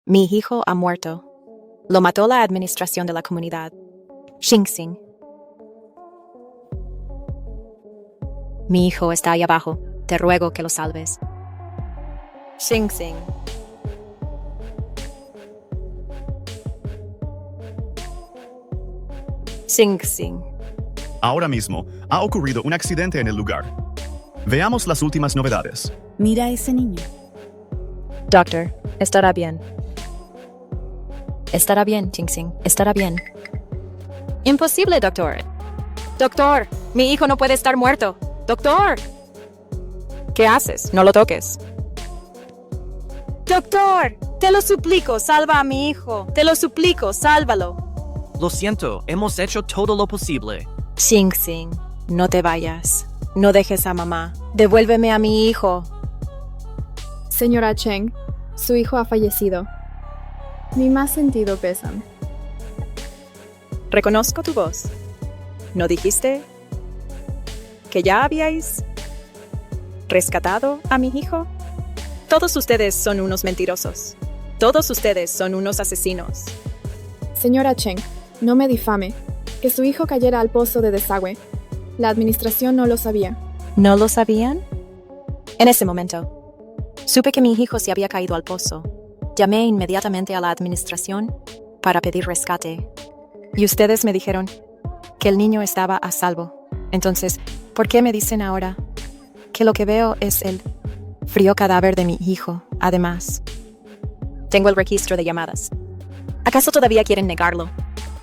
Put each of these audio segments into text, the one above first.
Mi hijo ha muerto. Lo mató la administración de la comunidad. Xingxing. Mi hijo está ahí abajo. Te ruego que lo salves. Xingxing. Xingxing. Ahora mismo ha ocurrido un accidente en el lugar. Veamos las últimas novedades. Mira a ese niño. Doctor, estará bien. Estará bien, Xingxing. Estará bien. Imposible, doctor. Doctor, mi hijo no puede estar muerto. Doctor. ¿Qué haces? No lo toques. Doctor, te lo suplico, salva a mi hijo. Te lo suplico, sálvalo. Lo siento, hemos hecho todo lo posible. Xingxing, no te vayas. No dejes a mamá. Devuélveme a mi hijo. Señora Cheng, su hijo ha fallecido. Mi más sentido pésame. Reconozco tu voz. ¿No dijiste que ya habíais rescatado a mi hijo? Todos ustedes son unos mentirosos. Todos ustedes son unos asesinos. Señora Cheng, no me difame. Que su hijo cayera al pozo de desagüe. La administración no lo sabía. ¿No lo sabían? En ese momento, supe que mi hijo se había caído al pozo. Llamé inmediatamente a la administración para pedir rescate. Y ustedes me dijeron que el niño estaba a salvo. Entonces, ¿por qué me dicen ahora que lo que veo es el frío cadáver de mi hijo? Además, tengo el registro de llamadas. ¿Acaso todavía quieren negarlo?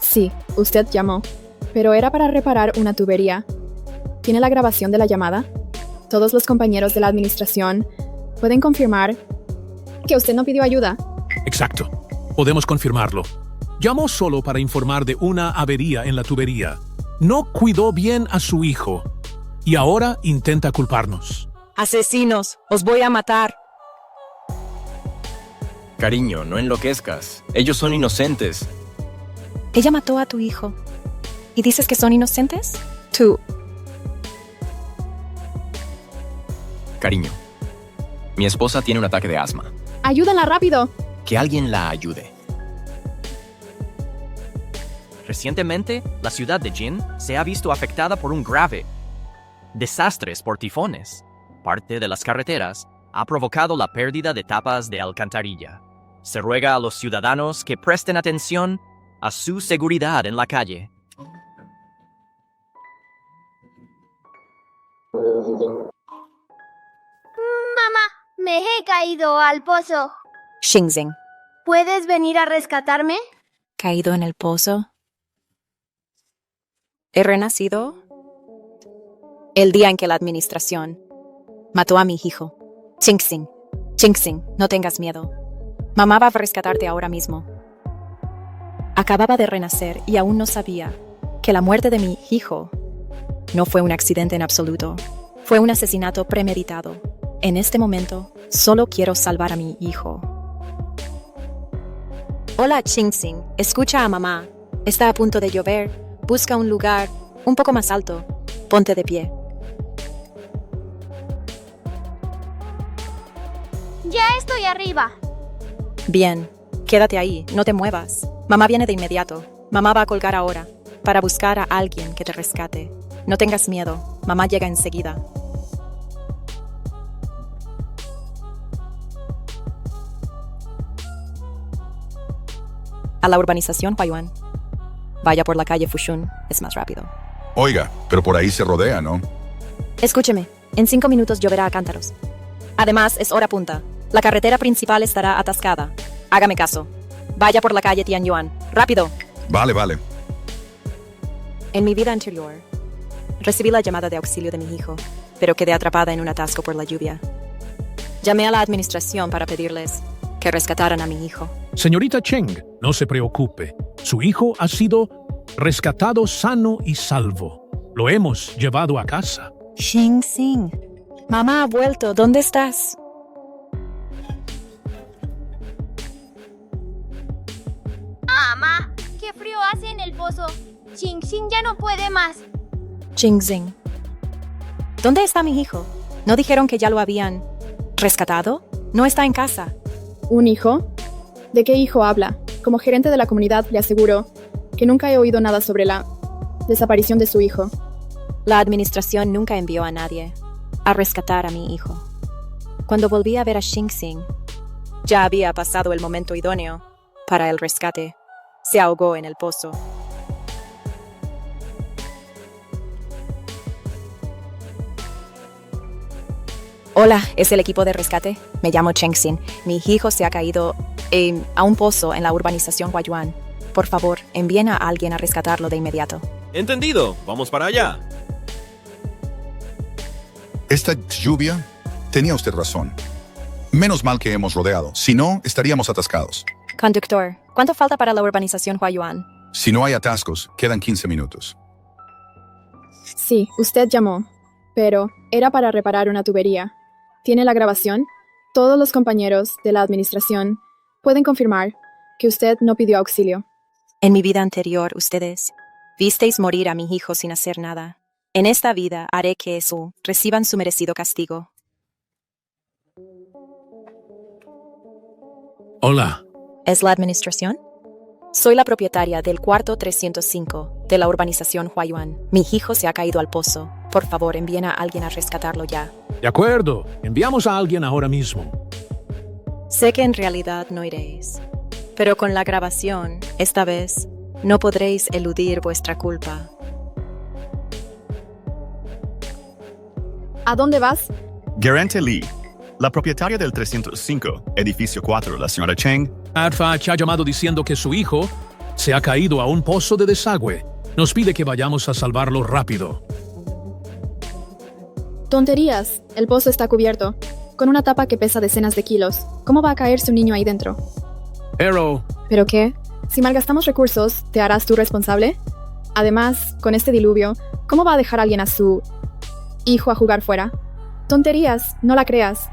Sí, usted llamó, pero era para reparar una tubería. ¿Tiene la grabación de la llamada? Todos los compañeros de la administración pueden confirmar que usted no pidió ayuda. Exacto. Podemos confirmarlo. Llamó solo para informar de una avería en la tubería. No cuidó bien a su hijo. Y ahora intenta culparnos. Asesinos, os voy a matar. Cariño, no enloquezcas. Ellos son inocentes. Ella mató a tu hijo. ¿Y dices que son inocentes? Tú. Cariño, mi esposa tiene un ataque de asma. ¡Ayúdala rápido! Que alguien la ayude. Recientemente, la ciudad de Jin se ha visto afectada por un grave desastres por tifones. Parte de las carreteras ha provocado la pérdida de tapas de alcantarilla. Se ruega a los ciudadanos que presten atención a su seguridad en la calle. Mamá, me he caído al pozo. Xingxing. ¿Puedes venir a rescatarme? ¿Caído en el pozo? He renacido el día en que la administración mató a mi hijo. Xingxing. Xingxing, no tengas miedo. Mamá va a rescatarte ahora mismo. Acababa de renacer y aún no sabía que la muerte de mi hijo no fue un accidente en absoluto. Fue un asesinato premeditado. En este momento, solo quiero salvar a mi hijo. Hola, Xingxing. Escucha a mamá. Está a punto de llover. Busca un lugar un poco más alto. Ponte de pie. Ya estoy arriba. Bien. Quédate ahí. No te muevas. Mamá viene de inmediato. Mamá va a colgar ahora para buscar a alguien que te rescate. No tengas miedo. Mamá llega enseguida. A la urbanización Huayuan. Vaya por la calle Fushun. Es más rápido. Oiga, pero por ahí se rodea, ¿no? Escúcheme. En 5 minutos lloverá a cántaros. Además, es hora punta. La carretera principal estará atascada. Hágame caso. Vaya por la calle Tianyuan. ¡Rápido! Vale, vale. En mi vida anterior, recibí la llamada de auxilio de mi hijo, pero quedé atrapada en un atasco por la lluvia. Llamé a la administración para pedirles que rescataran a mi hijo. Señorita Cheng, no se preocupe. Su hijo ha sido rescatado sano y salvo. Lo hemos llevado a casa. Xingxing. Mamá ha vuelto. ¿Dónde estás? Mamá, qué frío hace en el pozo. Xingxing ya no puede más. Xingxing. ¿Dónde está mi hijo? ¿No dijeron que ya lo habían rescatado? No está en casa. ¿Un hijo? ¿De qué hijo habla? Como gerente de la comunidad le aseguro que nunca he oído nada sobre la desaparición de su hijo. La administración nunca envió a nadie a rescatar a mi hijo. Cuando volví a ver a Xingxing, ya había pasado el momento idóneo para el rescate. Se ahogó en el pozo. Hola, ¿es el equipo de rescate? Me llamo Xingxing. Mi hijo se ha caído a un pozo en la urbanización Huayuan. Por favor, envíen a alguien a rescatarlo de inmediato. Entendido, vamos para allá. Esta lluvia, tenía usted razón. Menos mal que hemos rodeado, si no, estaríamos atascados. Conductor, ¿cuánto falta para la urbanización Huayuan? Si no hay atascos, quedan 15 minutos. Sí, usted llamó, pero era para reparar una tubería. ¿Tiene la grabación? Todos los compañeros de la administración pueden confirmar que usted no pidió auxilio. En mi vida anterior, ustedes visteis morir a mi hijo sin hacer nada. En esta vida haré que reciban su merecido castigo. Hola. ¿Es la administración? Soy la propietaria del cuarto 305 de la urbanización Huayuan. Mi hijo se ha caído al pozo. Por favor, envíen a alguien a rescatarlo ya. De acuerdo. Enviamos a alguien ahora mismo. Sé que en realidad no iréis, pero con la grabación, esta vez, no podréis eludir vuestra culpa. ¿A dónde vas? Gerente Lee, la propietaria del 305, edificio 4, la señora Cheng. Arfach ha llamado diciendo que su hijo se ha caído a un pozo de desagüe. Nos pide que vayamos a salvarlo rápido. Tonterías. El pozo está cubierto, con una tapa que pesa decenas de kilos. ¿Cómo va a caerse un niño ahí dentro? Pero... ¿Pero qué? Si malgastamos recursos, ¿te harás tú responsable? Además, con este diluvio, ¿cómo va a dejar alguien a su hijo a jugar fuera? Tonterías, no la creas.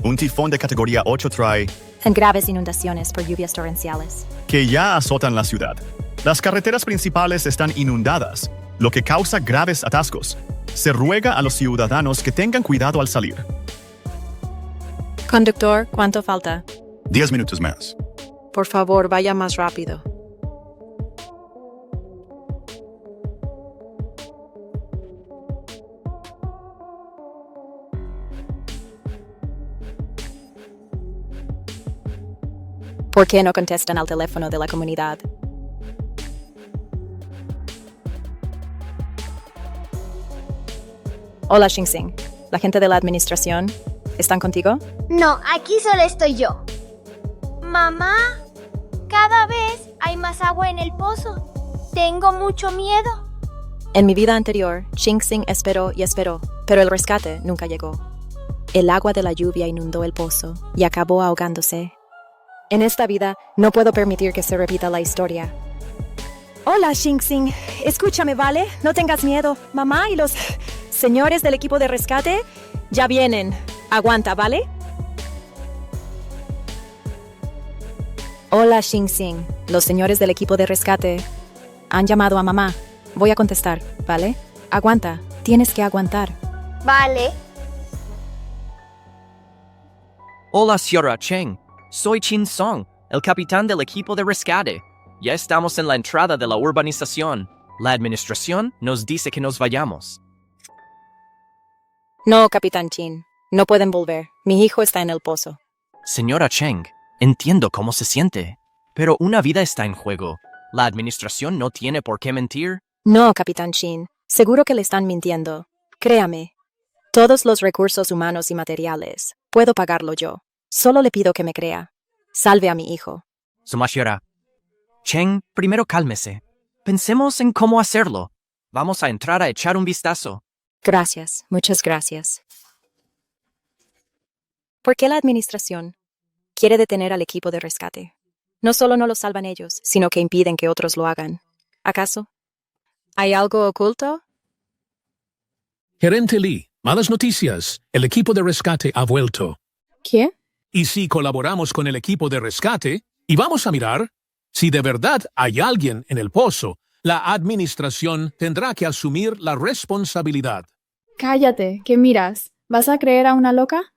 Un tifón de categoría 8 trae En graves inundaciones por lluvias torrenciales. que ya azotan la ciudad. Las carreteras principales están inundadas, lo que causa graves atascos. Se ruega a los ciudadanos que tengan cuidado al salir. Conductor, ¿cuánto falta? 10 minutos más. Por favor, vaya más rápido. ¿Por qué no contestan al teléfono de la comunidad? Hola, Xingxing. ¿La gente de la administración están contigo? No, aquí solo estoy yo. Mamá, cada vez hay más agua en el pozo. Tengo mucho miedo. En mi vida anterior, Xingxing esperó y esperó, pero el rescate nunca llegó. El agua de la lluvia inundó el pozo y acabó ahogándose. En esta vida, no puedo permitir que se repita la historia. Hola, Xingxing. Escúchame, ¿vale? No tengas miedo. Mamá y los señores del equipo de rescate ya vienen. Aguanta, ¿vale? Hola, Xingxing. Los señores del equipo de rescate han llamado a mamá. Voy a contestar, ¿vale? Aguanta. Tienes que aguantar. Vale. Hola, señora Cheng. Soy Chin Song, el capitán del equipo de rescate. Ya estamos en la entrada de la urbanización. La administración nos dice que nos vayamos. No, Capitán Chin. No pueden volver. Mi hijo está en el pozo. Señora Cheng, entiendo cómo se siente, pero una vida está en juego. La administración no tiene por qué mentir. No, Capitán Chin. Seguro que le están mintiendo. Créame. Todos los recursos humanos y materiales puedo pagarlo yo. Solo le pido que me crea. Salve a mi hijo. Sumashira. Cheng, primero cálmese. Pensemos en cómo hacerlo. Vamos a entrar a echar un vistazo. Gracias, muchas gracias. ¿Por qué la administración quiere detener al equipo de rescate? No solo no lo salvan ellos, sino que impiden que otros lo hagan. ¿Acaso hay algo oculto? Gerente Lee, malas noticias. El equipo de rescate ha vuelto. ¿Qué? Y si colaboramos con el equipo de rescate y vamos a mirar, si de verdad hay alguien en el pozo, La administración tendrá que asumir la responsabilidad. Cállate, ¿qué miras? ¿Vas a creer a una loca?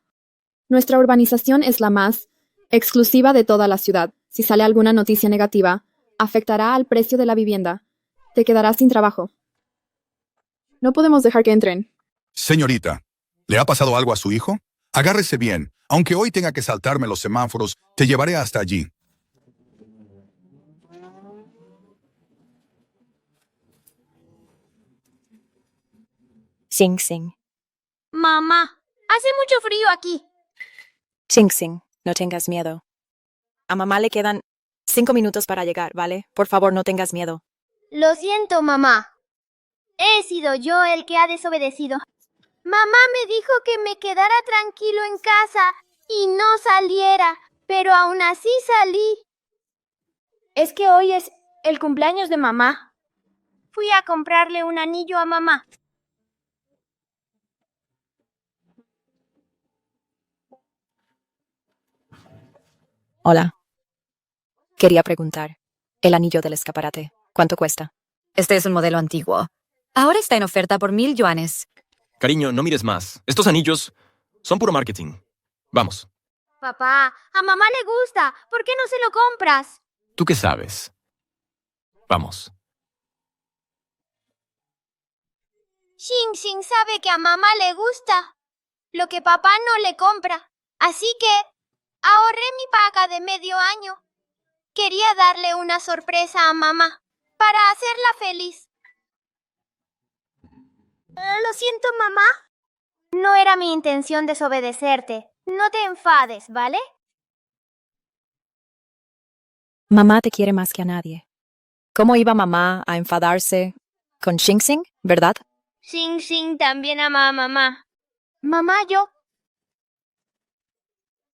Nuestra urbanización es la más exclusiva de toda la ciudad. Si sale alguna noticia negativa, afectará al precio de la vivienda. Te quedarás sin trabajo. No podemos dejar que entren. Señorita, ¿le ha pasado algo a su hijo? Agárrese bien. Aunque hoy tenga que saltarme los semáforos, te llevaré hasta allí. Xing Xing. Mamá, hace mucho frío aquí. Xing Xing, no tengas miedo. A mamá le quedan 5 minutos para llegar, ¿vale? Por favor, no tengas miedo. Lo siento, mamá. He sido yo el que ha desobedecido. Mamá me dijo que me quedara tranquilo en casa y no saliera, pero aún así salí. Es que hoy es el cumpleaños de mamá. Fui a comprarle un anillo a mamá. Hola. Quería preguntar, el anillo del escaparate, ¿cuánto cuesta? Este es un modelo antiguo. Ahora está en oferta por 1,000 yuanes. Cariño, no mires más. Estos anillos son puro marketing. Vamos. Papá, a mamá le gusta. ¿Por qué no se lo compras? ¿Tú qué sabes? Vamos. Xing Xing sabe que a mamá le gusta lo que papá no le compra. Así que ahorré mi paga de medio año. Quería darle una sorpresa a mamá para hacerla feliz. Lo siento, mamá. No era mi intención desobedecerte. No te enfades, ¿vale? Mamá te quiere más que a nadie. ¿Cómo iba mamá a enfadarse con Xing Xing, verdad? Xing Xing también ama a mamá. Mamá, yo.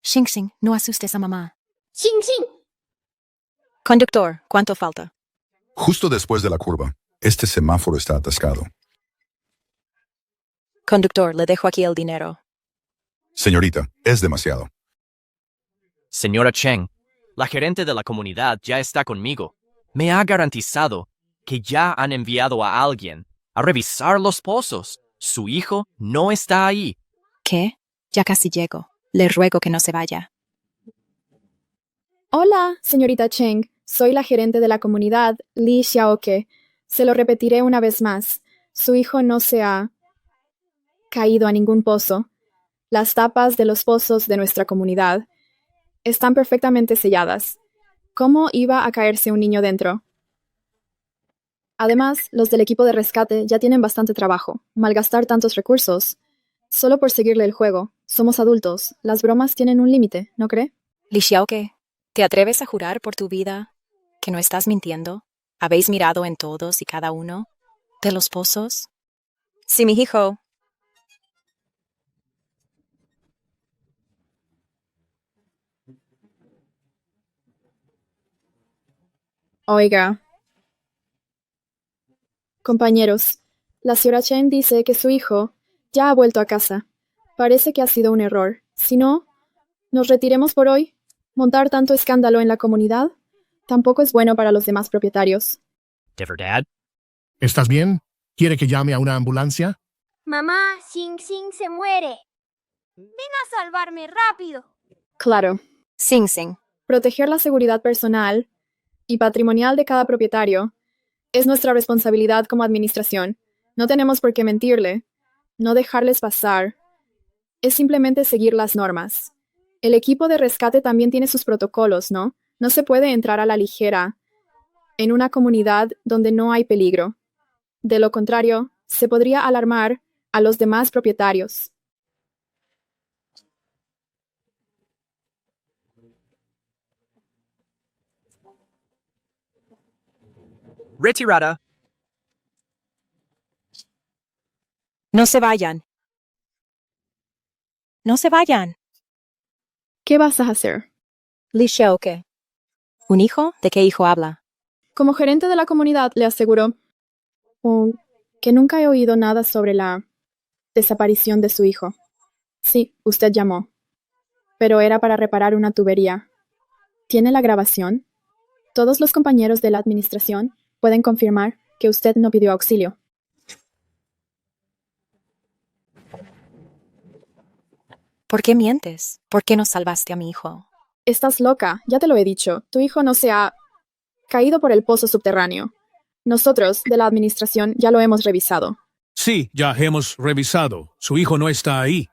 Xing Xing, no asustes a mamá. Xing Xing. Conductor, ¿cuánto falta? Justo después de la curva. Este semáforo está atascado. Conductor, le dejo aquí el dinero. Señorita, es demasiado. Señora Cheng, la gerente de la comunidad ya está conmigo. Me ha garantizado que ya han enviado a alguien a revisar los pozos. Su hijo no está ahí. ¿Qué? Ya casi llego. Le ruego que no se vaya. Hola, señorita Cheng. Soy la gerente de la comunidad, Li Xiaoke. Se lo repetiré una vez más. Su hijo no se ha caído a ningún pozo. Las tapas de los pozos de nuestra comunidad están perfectamente selladas. ¿Cómo iba a caerse un niño dentro? Además, los del equipo de rescate ya tienen bastante trabajo. Malgastar tantos recursos solo por seguirle el juego. Somos adultos. Las bromas tienen un límite, ¿no cree? Li Xiaoke, ¿te atreves a jurar por tu vida que no estás mintiendo? ¿Habéis mirado en todos y cada uno de los pozos? Sí, mi hijo. Oiga. Compañeros, la señora Chen dice que su hijo ya ha vuelto a casa. Parece que ha sido un error. Si no, nos retiremos por hoy. Montar tanto escándalo en la comunidad tampoco es bueno para los demás propietarios. ¿De verdad? ¿Estás bien? ¿Quiere que llame a una ambulancia? Mamá, Xing Xing se muere. Ven a salvarme rápido. Claro. Xing Xing. Proteger la seguridad personal y patrimonial de cada propietario es nuestra responsabilidad como administración. No tenemos por qué mentirle, no dejarles pasar. Es simplemente seguir las normas. El equipo de rescate también tiene sus protocolos, ¿no? No se puede entrar a la ligera en una comunidad donde no hay peligro. De lo contrario, se podría alarmar a los demás propietarios. Retirada. No se vayan. No se vayan. ¿Qué vas a hacer? Li Xiaoke. ¿Un hijo? ¿De qué hijo habla? Como gerente de la comunidad, le aseguro que nunca he oído nada sobre la desaparición de su hijo. Sí, usted llamó, pero era para reparar una tubería. ¿Tiene la grabación? Todos los compañeros de la administración pueden confirmar que usted no pidió auxilio. ¿Por qué mientes? ¿Por qué no salvaste a mi hijo? Estás loca, ya te lo he dicho. Tu hijo no se ha caído por el pozo subterráneo. Nosotros, de la administración, ya lo hemos revisado. Sí, ya hemos revisado. Su hijo no está ahí.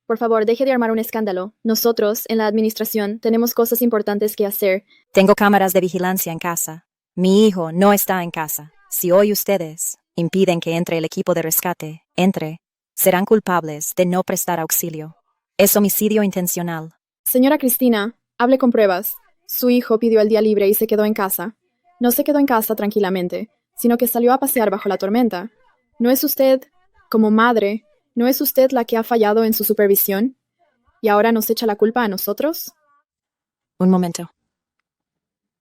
Por favor, deje de armar un escándalo. Nosotros, en la administración, tenemos cosas importantes que hacer. Tengo cámaras de vigilancia en casa. Mi hijo no está en casa. Si hoy ustedes impiden que entre el equipo de rescate, serán culpables de no prestar auxilio. Es homicidio intencional. Señora Cristina, hable con pruebas. Su hijo pidió el día libre y se quedó en casa. No se quedó en casa tranquilamente, sino que salió a pasear bajo la tormenta. ¿No es usted, como madre, no es usted la que ha fallado en su supervisión? ¿Y ahora nos echa la culpa a nosotros? Un momento.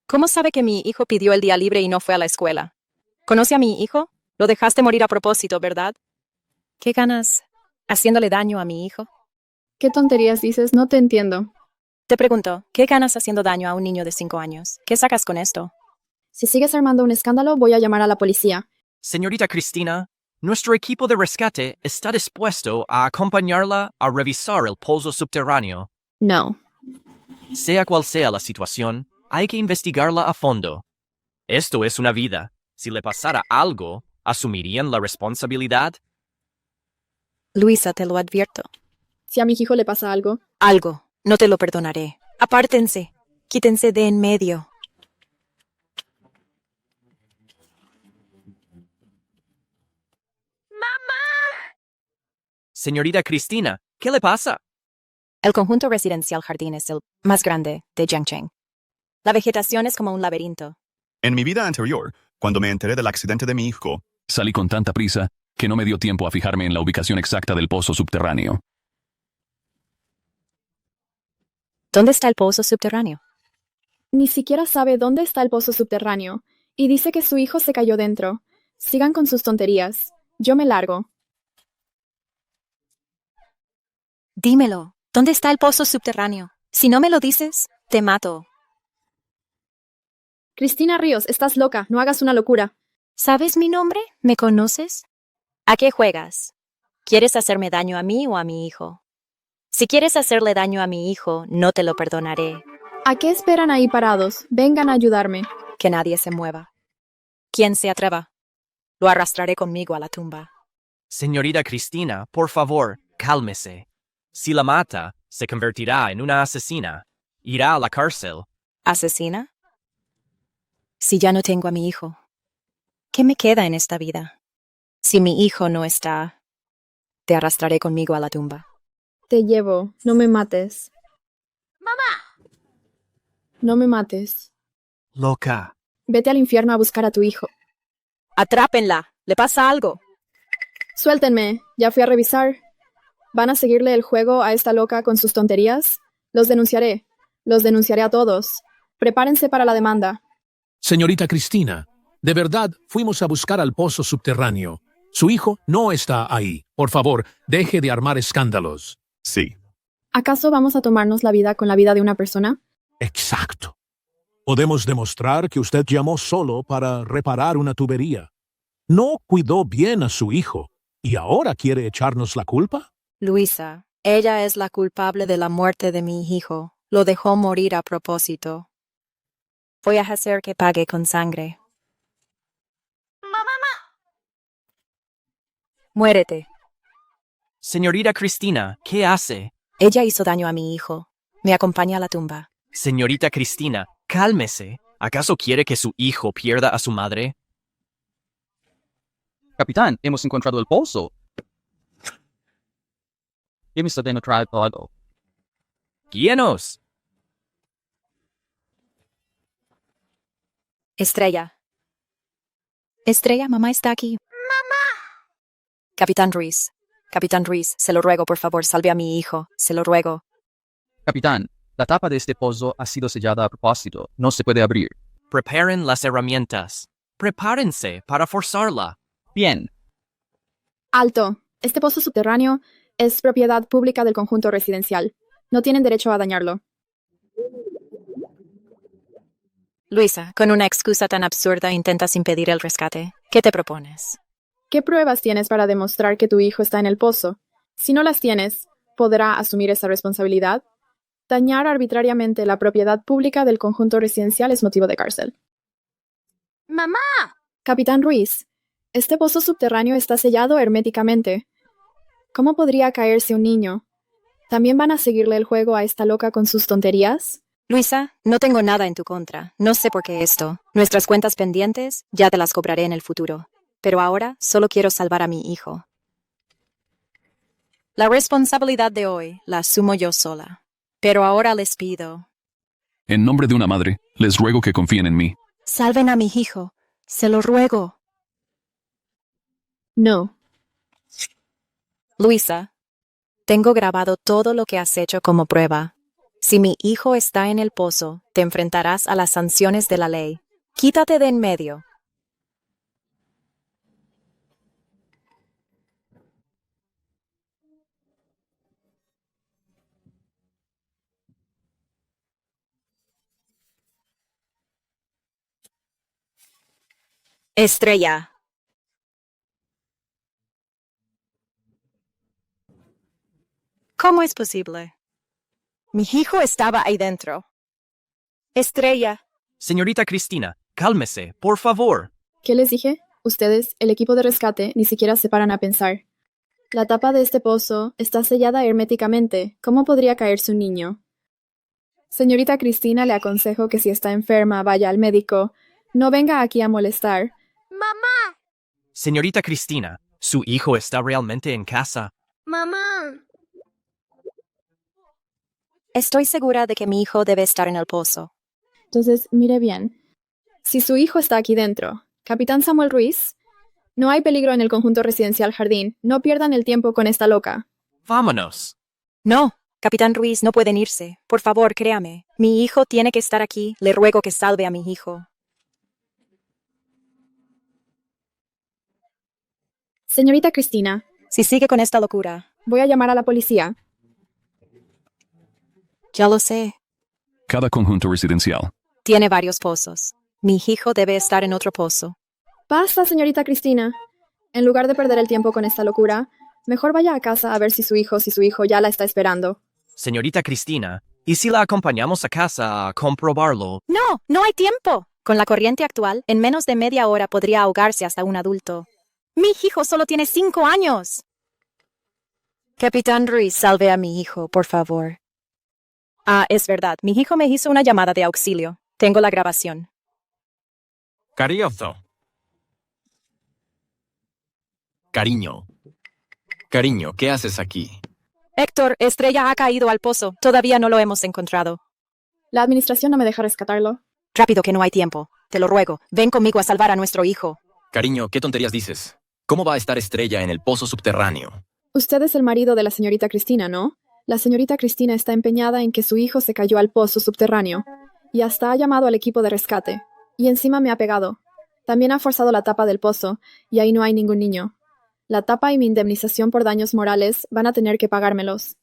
¿Cómo sabe que mi hijo pidió el día libre y no fue a la escuela? ¿Conoce a mi hijo? Lo dejaste morir a propósito, ¿verdad? ¿Qué ganas haciéndole daño a mi hijo? ¿Qué tonterías dices? No te entiendo. Te pregunto, ¿qué ganas haciendo daño a un niño de 5 años? ¿Qué sacas con esto? Si sigues armando un escándalo, voy a llamar a la policía. Señorita Cristina, nuestro equipo de rescate está dispuesto a acompañarla a revisar el pozo subterráneo. No. Sea cual sea la situación, hay que investigarla a fondo. Esto es una vida. Si le pasara algo, ¿asumirían la responsabilidad? Luisa, te lo advierto. Si a mi hijo le pasa algo. Algo. No te lo perdonaré. Apártense. Quítense de en medio. Señorita Cristina, ¿qué le pasa? El conjunto residencial Jardín es el más grande de Jiangcheng. La vegetación es como un laberinto. En mi vida anterior, cuando me enteré del accidente de mi hijo, salí con tanta prisa que no me dio tiempo a fijarme en la ubicación exacta del pozo subterráneo. ¿Dónde está el pozo subterráneo? Ni siquiera sabe dónde está el pozo subterráneo y dice que su hijo se cayó dentro. Sigan con sus tonterías. Yo me largo. Dímelo. ¿Dónde está el pozo subterráneo? Si no me lo dices, te mato. Cristina Ríos, estás loca. No hagas una locura. ¿Sabes mi nombre? ¿Me conoces? ¿A qué juegas? ¿Quieres hacerme daño a mí o a mi hijo? Si quieres hacerle daño a mi hijo, no te lo perdonaré. ¿A qué esperan ahí parados? Vengan a ayudarme. Que nadie se mueva. Quien se atreva, lo arrastraré conmigo a la tumba. Señorita Cristina, por favor, cálmese. Si la mata, se convertirá en una asesina. Irá a la cárcel. ¿Asesina? Si ya no tengo a mi hijo, ¿qué me queda en esta vida? Si mi hijo no está, te arrastraré conmigo a la tumba. Te llevo. No me mates. ¡Mamá! No me mates. Loca. Vete al infierno a buscar a tu hijo. ¡Atrápenla! ¿Le pasa algo? Suéltenme. Ya fui a revisar. ¿Van a seguirle el juego a esta loca con sus tonterías? Los denunciaré. Los denunciaré a todos. Prepárense para la demanda. Señorita Cristina, de verdad fuimos a buscar al pozo subterráneo. Su hijo no está ahí. Por favor, deje de armar escándalos. sí. ¿Acaso vamos a tomarnos la vida con la vida de una persona? Exacto. Podemos demostrar que usted llamó solo para reparar una tubería. No cuidó bien a su hijo. ¿Y ahora quiere echarnos la culpa? Luisa, ella es la culpable de la muerte de mi hijo. Lo dejó morir a propósito. Voy a hacer que pague con sangre. ¡Mamá! Muérete. Señorita Cristina, ¿qué hace? Ella hizo daño a mi hijo. Me acompaña a la tumba. Señorita Cristina, cálmese. ¿Acaso quiere que su hijo pierda a su madre? Capitán, hemos encontrado el pozo. Hemos encontrado todo. ¡Guíenos! Estrella. Estrella, mamá está aquí. ¡Mamá! Capitán Ruiz, se lo ruego, por favor, salve a mi hijo. Se lo ruego. Capitán, la tapa de este pozo ha sido sellada a propósito. No se puede abrir. Preparen las herramientas. Prepárense para forzarla. Bien. Alto. Este pozo subterráneo es propiedad pública del conjunto residencial. No tienen derecho a dañarlo. Luisa, con una excusa tan absurda intentas impedir el rescate. ¿Qué te propones? ¿Qué pruebas tienes para demostrar que tu hijo está en el pozo? Si no las tienes, ¿podrá asumir esa responsabilidad? Dañar arbitrariamente la propiedad pública del conjunto residencial es motivo de cárcel. ¡Mamá! Capitán Ruiz, este pozo subterráneo está sellado herméticamente. ¿Cómo podría caerse un niño? ¿También van a seguirle el juego a esta loca con sus tonterías? Luisa, no tengo nada en tu contra. No sé por qué esto. Nuestras cuentas pendientes ya te las cobraré en el futuro. Pero ahora solo quiero salvar a mi hijo. La responsabilidad de hoy la asumo yo sola. Pero ahora les pido... En nombre de una madre, les ruego que confíen en mí. Salven a mi hijo. Se lo ruego. No. Luisa, tengo grabado todo lo que has hecho como prueba. Si mi hijo está en el pozo, te enfrentarás a las sanciones de la ley. Quítate de en medio. Estrella. ¿Cómo es posible? Mi hijo estaba ahí dentro. Estrella. Señorita Cristina, cálmese, por favor. ¿Qué les dije? Ustedes, el equipo de rescate, ni siquiera se paran a pensar. La tapa de este pozo está sellada herméticamente. ¿Cómo podría caerse un niño? Señorita Cristina, le aconsejo que si está enferma vaya al médico. No venga aquí a molestar. ¡Mamá! Señorita Cristina, ¿su hijo está realmente en casa? ¡Mamá! Estoy segura de que mi hijo debe estar en el pozo. Entonces, mire bien. Si su hijo está aquí dentro, Capitán Samuel Ruiz, no hay peligro en el conjunto residencial Jardín. No pierdan el tiempo con esta loca. Vámonos. No, Capitán Ruiz, no pueden irse. Por favor, créame. Mi hijo tiene que estar aquí. Le ruego que salve a mi hijo. Señorita Cristina. Si sigue con esta locura. Voy a llamar a la policía. Ya lo sé. Cada conjunto residencial Tiene varios pozos. Mi hijo debe estar en otro pozo. Basta, señorita Cristina. En lugar de perder el tiempo con esta locura, mejor vaya a casa a ver si su hijo ya la está esperando. Señorita Cristina, ¿y si la acompañamos a casa a comprobarlo? No, no hay tiempo. Con la corriente actual, en menos de media hora podría ahogarse hasta un adulto. Mi hijo solo tiene 5 años. Capitán Ruiz, salve a mi hijo, por favor. Ah, es verdad. Mi hijo me hizo una llamada de auxilio. Tengo la grabación. Cariño. Cariño, ¿qué haces aquí? Héctor, Estrella ha caído al pozo. Todavía no lo hemos encontrado. La administración no me deja rescatarlo. Rápido, que no hay tiempo. Te lo ruego. Ven conmigo a salvar a nuestro hijo. Cariño, ¿qué tonterías dices? ¿Cómo va a estar Estrella en el pozo subterráneo? Usted es el marido de la señorita Cristina, ¿no? La señorita Cristina está empeñada en que su hijo se cayó al pozo subterráneo. Y hasta ha llamado al equipo de rescate. Y encima me ha pegado. También ha forzado la tapa del pozo, y ahí no hay ningún niño. La tapa y mi indemnización por daños morales van a tener que pagármelos.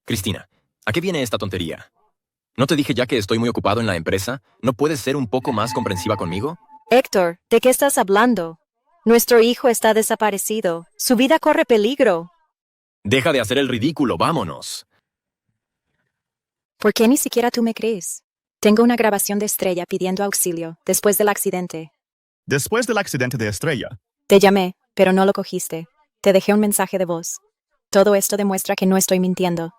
Cristina, ¿a qué viene esta tontería? ¿No te dije ya que estoy muy ocupado en la empresa? ¿No puedes ser un poco más comprensiva conmigo? Héctor, ¿de qué estás hablando? Nuestro hijo está desaparecido. Su vida corre peligro. Deja de hacer el ridículo, vámonos. ¿Por qué ni siquiera tú me crees? Tengo una grabación de Estrella pidiendo auxilio después del accidente. Después del accidente de Estrella, Te llamé, pero no lo cogiste. Te dejé un mensaje de voz. Todo esto demuestra que no estoy mintiendo.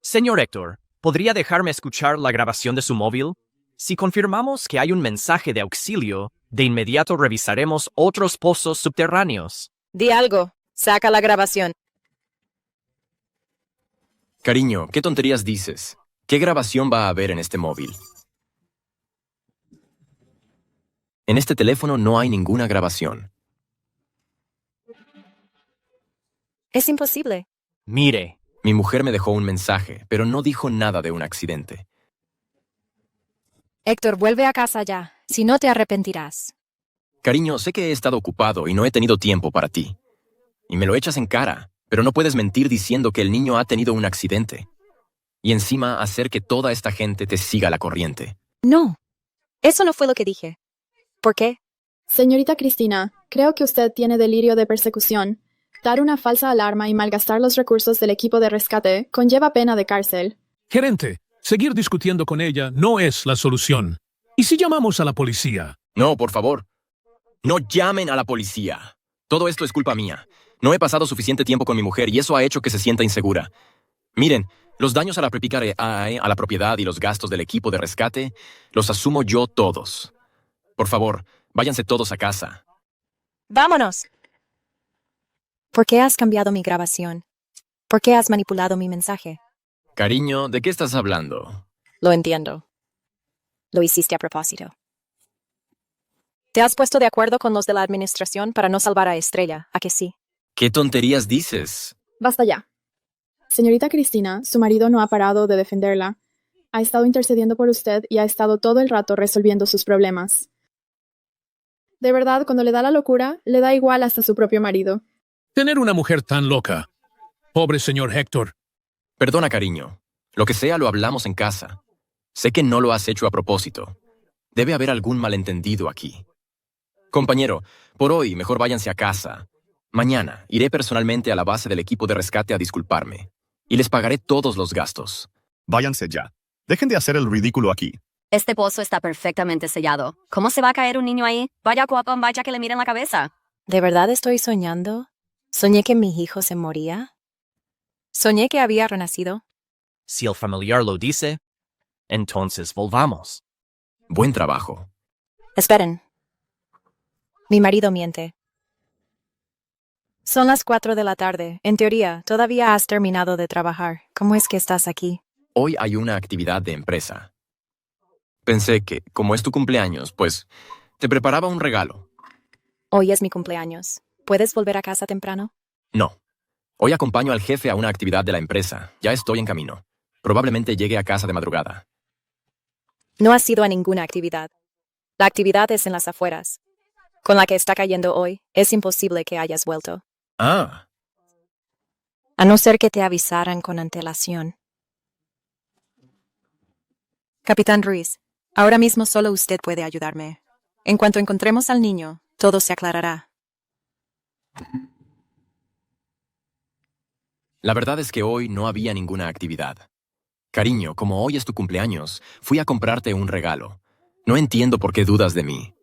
Señor Héctor, ¿podría dejarme escuchar la grabación de su móvil? Si confirmamos que hay un mensaje de auxilio, de inmediato revisaremos otros pozos subterráneos. Di algo. Saca la grabación. Cariño, ¿qué tonterías dices? ¿Qué grabación va a haber en este móvil? En este teléfono no hay ninguna grabación. Es imposible. Mire. Mi mujer me dejó un mensaje, pero no dijo nada de un accidente. Héctor, vuelve a casa ya. Si no, te arrepentirás. Cariño, sé que he estado ocupado y no he tenido tiempo para ti. Y me lo echas en cara, pero no puedes mentir diciendo que el niño ha tenido un accidente. Y encima hacer que toda esta gente te siga la corriente. No, eso no fue lo que dije. ¿Por qué? Señorita Cristina, creo que usted tiene delirio de persecución. Dar una falsa alarma y malgastar los recursos del equipo de rescate conlleva pena de cárcel. Gerente, seguir discutiendo con ella no es la solución. ¿Y si llamamos a la policía? No, por favor. No llamen a la policía. Todo esto es culpa mía. No he pasado suficiente tiempo con mi mujer y eso ha hecho que se sienta insegura. Miren, los daños a la a la propiedad y los gastos del equipo de rescate los asumo yo todos. Por favor, váyanse todos a casa. ¡Vámonos! ¿Por qué has cambiado mi grabación? ¿Por qué has manipulado mi mensaje? Cariño, ¿de qué estás hablando? Lo entiendo. Lo hiciste a propósito. ¿Te has puesto de acuerdo con los de la administración para no salvar a Estrella? ¿A que sí? ¿Qué tonterías dices? Basta ya. Señorita Cristina, su marido no ha parado de defenderla. Ha estado intercediendo por usted y ha estado todo el rato resolviendo sus problemas. De verdad, cuando le da la locura, le da igual hasta su propio marido. Tener una mujer tan loca. Pobre señor Héctor. Perdona, cariño. Lo que sea lo hablamos en casa. Sé que no lo has hecho a propósito. Debe haber algún malentendido aquí. Compañero, por hoy mejor váyanse a casa. Mañana iré personalmente a la base del equipo de rescate a disculparme. Y les pagaré todos los gastos. Váyanse ya. Dejen de hacer el ridículo aquí. Este pozo está perfectamente sellado. ¿Cómo se va a caer un niño ahí? Vaya guapo, vaya que le miren la cabeza. ¿De verdad estoy soñando? ¿Soñé que mi hijo se moría? ¿Soñé que había renacido? Si el familiar lo dice, entonces volvamos. Buen trabajo. Esperen. Mi marido miente. Son las 4 de la tarde. En teoría, todavía has terminado de trabajar. ¿Cómo es que estás aquí? Hoy hay una actividad de empresa. Pensé que, como es tu cumpleaños, pues, te preparaba un regalo. Hoy es mi cumpleaños. ¿Puedes volver a casa temprano? No. Hoy acompaño al jefe a una actividad de la empresa. Ya estoy en camino. Probablemente llegue a casa de madrugada. No has ido a ninguna actividad. La actividad es en las afueras. Con la que está cayendo hoy, es imposible que hayas vuelto. Ah. A no ser que te avisaran con antelación. Capitán Ruiz, ahora mismo solo usted puede ayudarme. En cuanto encontremos al niño, todo se aclarará. La verdad es que hoy no había ninguna actividad. Cariño, como hoy es tu cumpleaños, fui a comprarte un regalo. No entiendo por qué dudas de mí.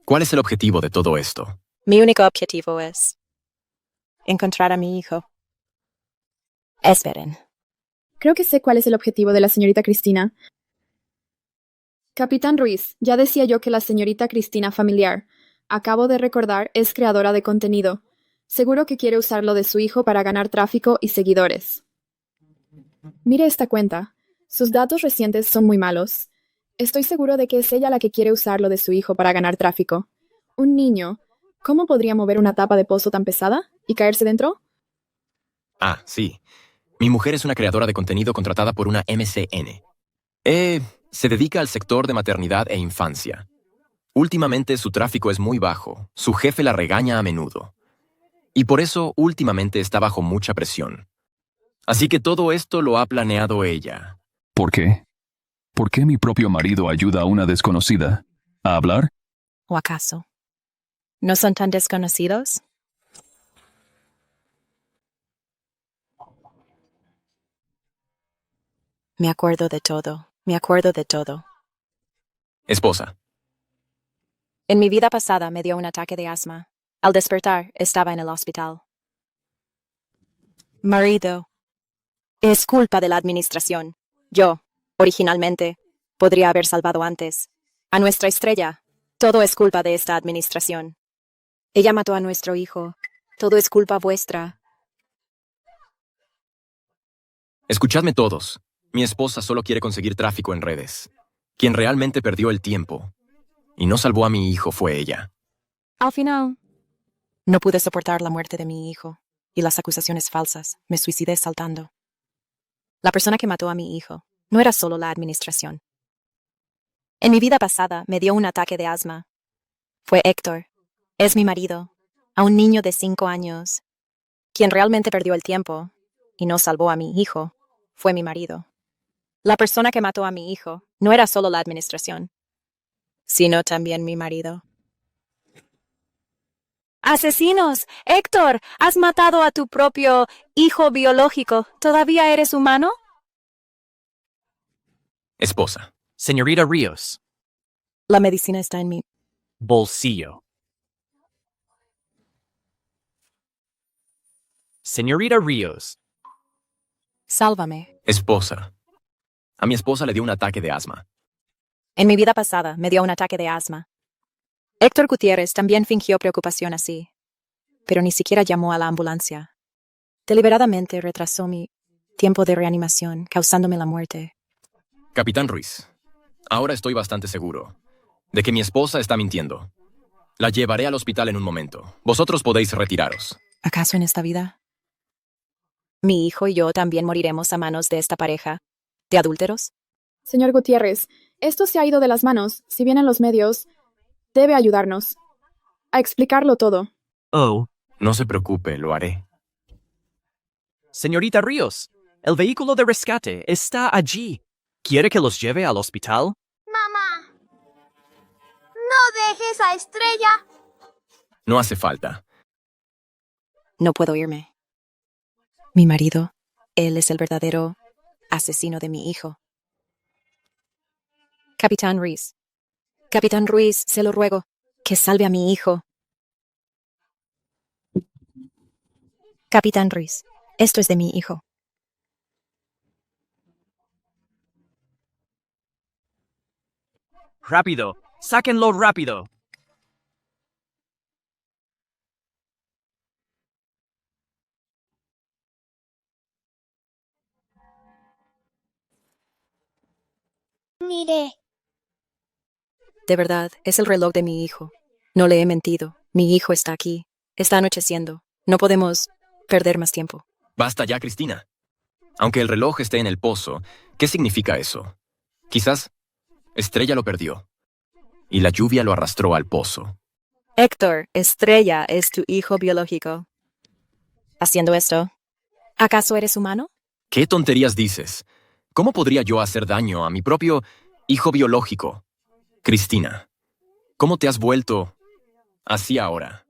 ¿Cuál es el objetivo de todo esto? Mi único objetivo es encontrar a mi hijo. Esperen. Creo que sé cuál es el objetivo de la señorita Cristina. Capitán Ruiz, ya decía yo que la señorita Cristina familiar, acabo de recordar, es creadora de contenido. Seguro que quiere usarlo de su hijo para ganar tráfico y seguidores. Mire esta cuenta. Sus datos recientes son muy malos. Estoy seguro de que es ella la que quiere usarlo de su hijo para ganar tráfico. Un niño, ¿cómo podría mover una tapa de pozo tan pesada y caerse dentro? Ah, sí. Mi mujer es una creadora de contenido contratada por una MCN. Se dedica al sector de maternidad e infancia. Últimamente su tráfico es muy bajo. Su jefe la regaña a menudo. Y por eso últimamente está bajo mucha presión. Así que todo esto lo ha planeado ella. ¿Por qué? ¿Por qué mi propio marido ayuda a una desconocida a hablar? ¿O acaso no son tan desconocidos? Me acuerdo de todo. Me acuerdo de todo. Esposa. En mi vida pasada me dio un ataque de asma. Al despertar, estaba en el hospital. Marido. Es culpa de la administración. Yo, originalmente, podría haber salvado antes. A nuestra Estrella. Todo es culpa de esta administración. Ella mató a nuestro hijo. Todo es culpa vuestra. Escuchadme todos. Mi esposa solo quiere conseguir tráfico en redes. Quien realmente perdió el tiempo y no salvó a mi hijo fue ella. Al final, no pude soportar la muerte de mi hijo y las acusaciones falsas. Me suicidé saltando. La persona que mató a mi hijo no era solo la administración. En mi vida pasada me dio un ataque de asma. Fue Héctor. Es mi marido, a un niño de 5 años. Quien realmente perdió el tiempo y no salvó a mi hijo fue mi marido. La persona que mató a mi hijo no era solo la administración, sino también mi marido. ¡Asesinos! Héctor, has matado a tu propio hijo biológico. ¿Todavía eres humano? Esposa. Señorita Ríos. La medicina está en mi bolsillo. Señorita Ríos. Sálvame. Esposa. A mi esposa le dio un ataque de asma. En mi vida pasada me dio un ataque de asma. Héctor Gutiérrez también fingió preocupación así, pero ni siquiera llamó a la ambulancia. Deliberadamente retrasó mi tiempo de reanimación, causándome la muerte. Capitán Ruiz, ahora estoy bastante seguro de que mi esposa está mintiendo. La llevaré al hospital en un momento. Vosotros podéis retiraros. ¿Acaso en esta vida? Mi hijo y yo también moriremos a manos de esta pareja de adúlteros. Señor Gutiérrez, esto se ha ido de las manos. Si vienen los medios, debe ayudarnos a explicarlo todo. Oh. No se preocupe, lo haré. Señorita Ríos, el vehículo de rescate está allí. ¿Quiere que los lleve al hospital? Mamá, no dejes a Estrella. No hace falta. No puedo irme. Mi marido, él es el verdadero asesino de mi hijo. Capitán Ruiz. Capitán Ruiz, se lo ruego, que salve a mi hijo. Capitán Ruiz, esto es de mi hijo. Rápido, sáquenlo rápido. Mire. De verdad, es el reloj de mi hijo. No le he mentido. Mi hijo está aquí. Está anocheciendo. No podemos perder más tiempo. Basta ya, Cristina. Aunque el reloj esté en el pozo, ¿qué significa eso? Quizás Estrella lo perdió y la lluvia lo arrastró al pozo. Héctor, Estrella es tu hijo biológico. Haciendo esto, ¿acaso eres humano? ¿Qué tonterías dices? ¿Cómo podría yo hacer daño a mi propio hijo biológico? Cristina, ¿cómo te has vuelto así ahora?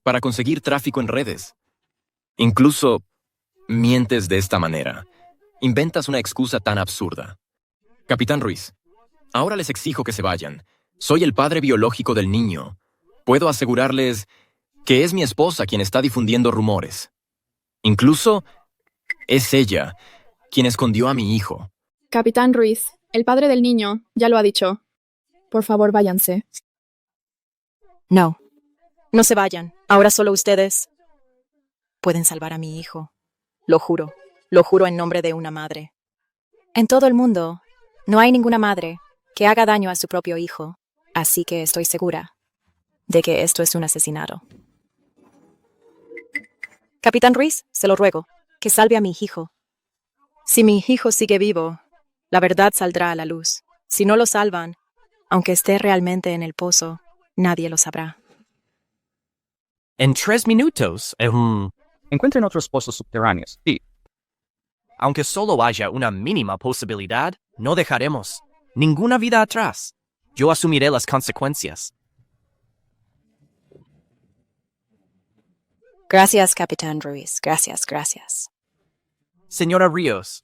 Para conseguir tráfico en redes. Incluso mientes de esta manera. Inventas una excusa tan absurda. Capitán Ruiz, ahora les exijo que se vayan. Soy el padre biológico del niño. Puedo asegurarles que es mi esposa quien está difundiendo rumores. Incluso es ella quien escondió a mi hijo. Capitán Ruiz, el padre del niño, ya lo ha dicho. Por favor, váyanse. No. No se vayan. Ahora solo ustedes pueden salvar a mi hijo. Lo juro en nombre de una madre. En todo el mundo, no hay ninguna madre que haga daño a su propio hijo, así que estoy segura de que esto es un asesinato. Capitán Ruiz, se lo ruego, que salve a mi hijo. Si mi hijo sigue vivo, la verdad saldrá a la luz. Si no lo salvan, aunque esté realmente en el pozo, nadie lo sabrá. En 3 minutos, Encuentren otros pozos subterráneos. Sí. aunque solo haya una mínima posibilidad, no dejaremos ninguna vida atrás. Yo asumiré las consecuencias. Gracias, Capitán Ruiz. Gracias. Señora Ríos.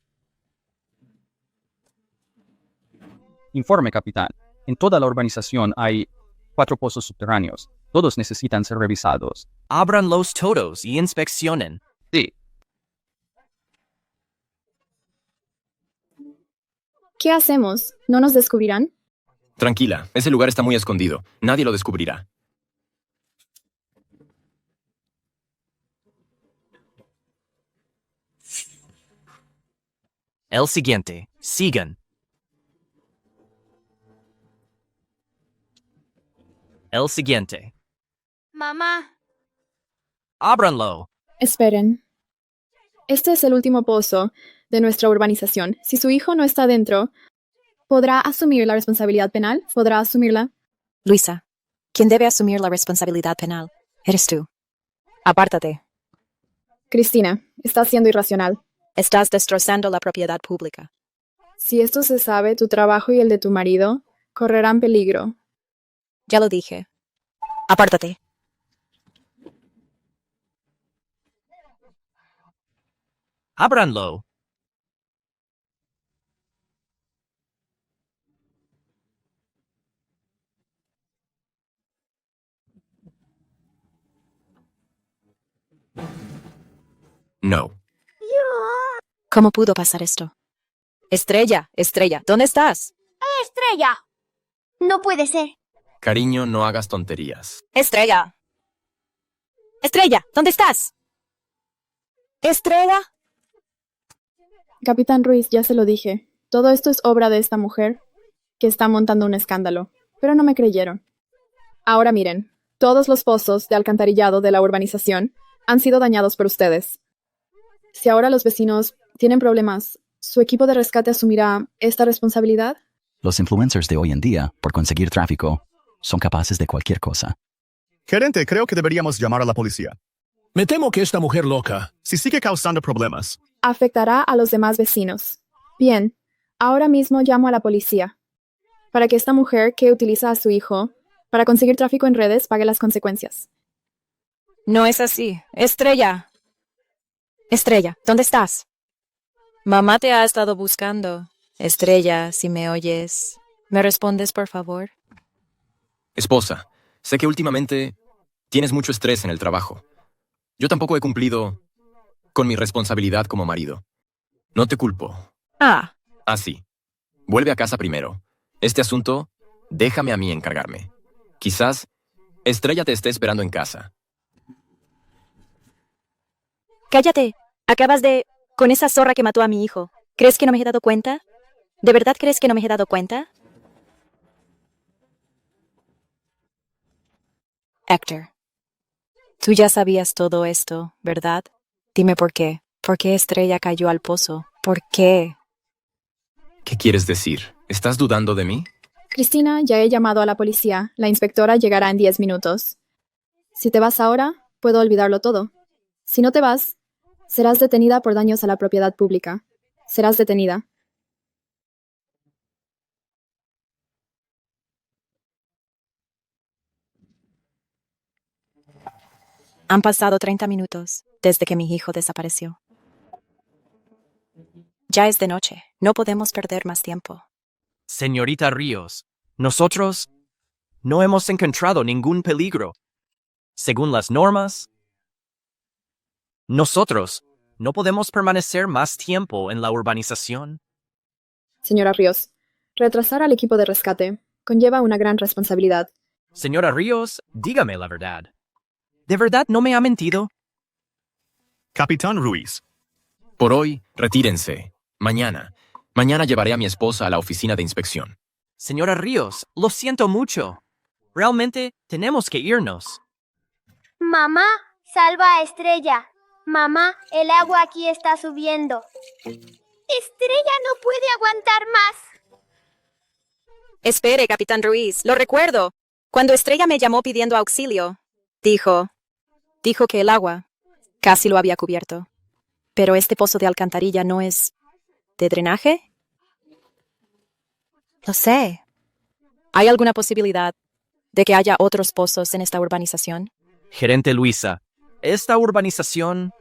Informe, capitán. En toda la urbanización hay 4 pozos subterráneos. Todos necesitan ser revisados. Ábranlos todos y inspeccionen. Sí. ¿Qué hacemos? ¿No nos descubrirán? Tranquila, ese lugar está muy escondido. Nadie lo descubrirá. El siguiente. Sigan. El siguiente. Mamá. Ábranlo. Esperen. Este es el último pozo de nuestra urbanización. Si su hijo no está dentro, ¿podrá asumir la responsabilidad penal? ¿Podrá asumirla? Luisa, quien debe asumir la responsabilidad penal eres tú. Apártate. Cristina, estás siendo irracional. Estás destrozando la propiedad pública. Si esto se sabe, tu trabajo y el de tu marido correrán peligro. Ya lo dije. Apártate. Ábranlo. No. ¿Cómo pudo pasar esto? Estrella, Estrella, ¿dónde estás? ¡Estrella! No puede ser. Cariño, no hagas tonterías. Estrella. Estrella, ¿dónde estás? Estrella. Capitán Ruiz, ya se lo dije. Todo esto es obra de esta mujer que está montando un escándalo, pero no me creyeron. Ahora miren, todos los pozos de alcantarillado de la urbanización han sido dañados por ustedes. Si ahora los vecinos tienen problemas, ¿su equipo de rescate asumirá esta responsabilidad? Los influencers de hoy en día, por conseguir tráfico, son capaces de cualquier cosa. Gerente, creo que deberíamos llamar a la policía. Me temo que esta mujer loca. Si sigue causando problemas. Afectará a los demás vecinos. Bien, ahora mismo llamo a la policía, para que esta mujer que utiliza a su hijo para conseguir tráfico en redes pague las consecuencias. No es así. Estrella. Estrella, ¿dónde estás? Mamá te ha estado buscando. Estrella, si me oyes, ¿me respondes, por favor? Esposa, sé que últimamente tienes mucho estrés en el trabajo. Yo tampoco he cumplido con mi responsabilidad como marido. No te culpo. Ah. Así. Vuelve a casa primero. Este asunto, déjame a mí encargarme. Quizás Estrella te esté esperando en casa. Cállate. Acabas de... con esa zorra que mató a mi hijo. ¿Crees que no me he dado cuenta? ¿De verdad crees que no me he dado cuenta? Héctor, tú ya sabías todo esto, ¿verdad? Dime por qué. ¿Por qué Estrella cayó al pozo? ¿Por qué? ¿Qué quieres decir? ¿Estás dudando de mí? Cristina, ya he llamado a la policía. La inspectora llegará en 10 minutos. Si te vas ahora, puedo olvidarlo todo. Si no te vas, serás detenida por daños a la propiedad pública. Serás detenida. Han pasado 30 minutos desde que mi hijo desapareció. Ya es de noche. No podemos perder más tiempo. Señorita Ríos, nosotros no hemos encontrado ningún peligro. Según las normas, nosotros no podemos permanecer más tiempo en la urbanización. Señora Ríos, retrasar al equipo de rescate conlleva una gran responsabilidad. Señora Ríos, dígame la verdad. ¿De verdad no me ha mentido? Capitán Ruiz. Por hoy, retírense. Mañana llevaré a mi esposa a la oficina de inspección. Señora Ríos, lo siento mucho. Realmente tenemos que irnos. Mamá, salva a Estrella. Mamá, el agua aquí está subiendo. Estrella no puede aguantar más. Espere, Capitán Ruiz, lo recuerdo. Cuando Estrella me llamó pidiendo auxilio, dijo que el agua casi lo había cubierto. Pero este pozo de alcantarilla no es de drenaje. Lo sé. ¿Hay alguna posibilidad de que haya otros pozos en esta urbanización? Gerente Luisa, ¿esta urbanización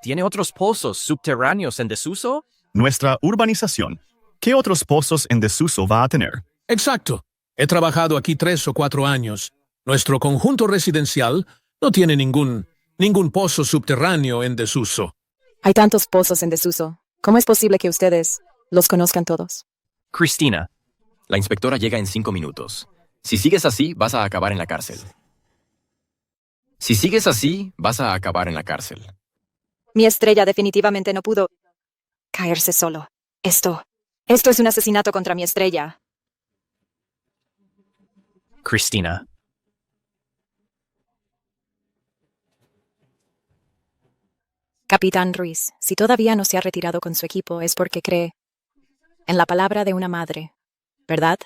tiene otros pozos subterráneos en desuso? Nuestra urbanización. ¿Qué otros pozos en desuso va a tener? Exacto. He trabajado aquí 3 o 4 años. Nuestro conjunto residencial no tiene ningún pozo subterráneo en desuso. Hay tantos pozos en desuso. ¿Cómo es posible que ustedes los conozcan todos? Cristina. La inspectora llega en 5 minutos. Si sigues así, vas a acabar en la cárcel. Mi Estrella definitivamente no pudo caerse solo. Esto es un asesinato contra mi Estrella. Cristina. Capitán Ruiz, si todavía no se ha retirado con su equipo es porque cree en la palabra de una madre, ¿verdad?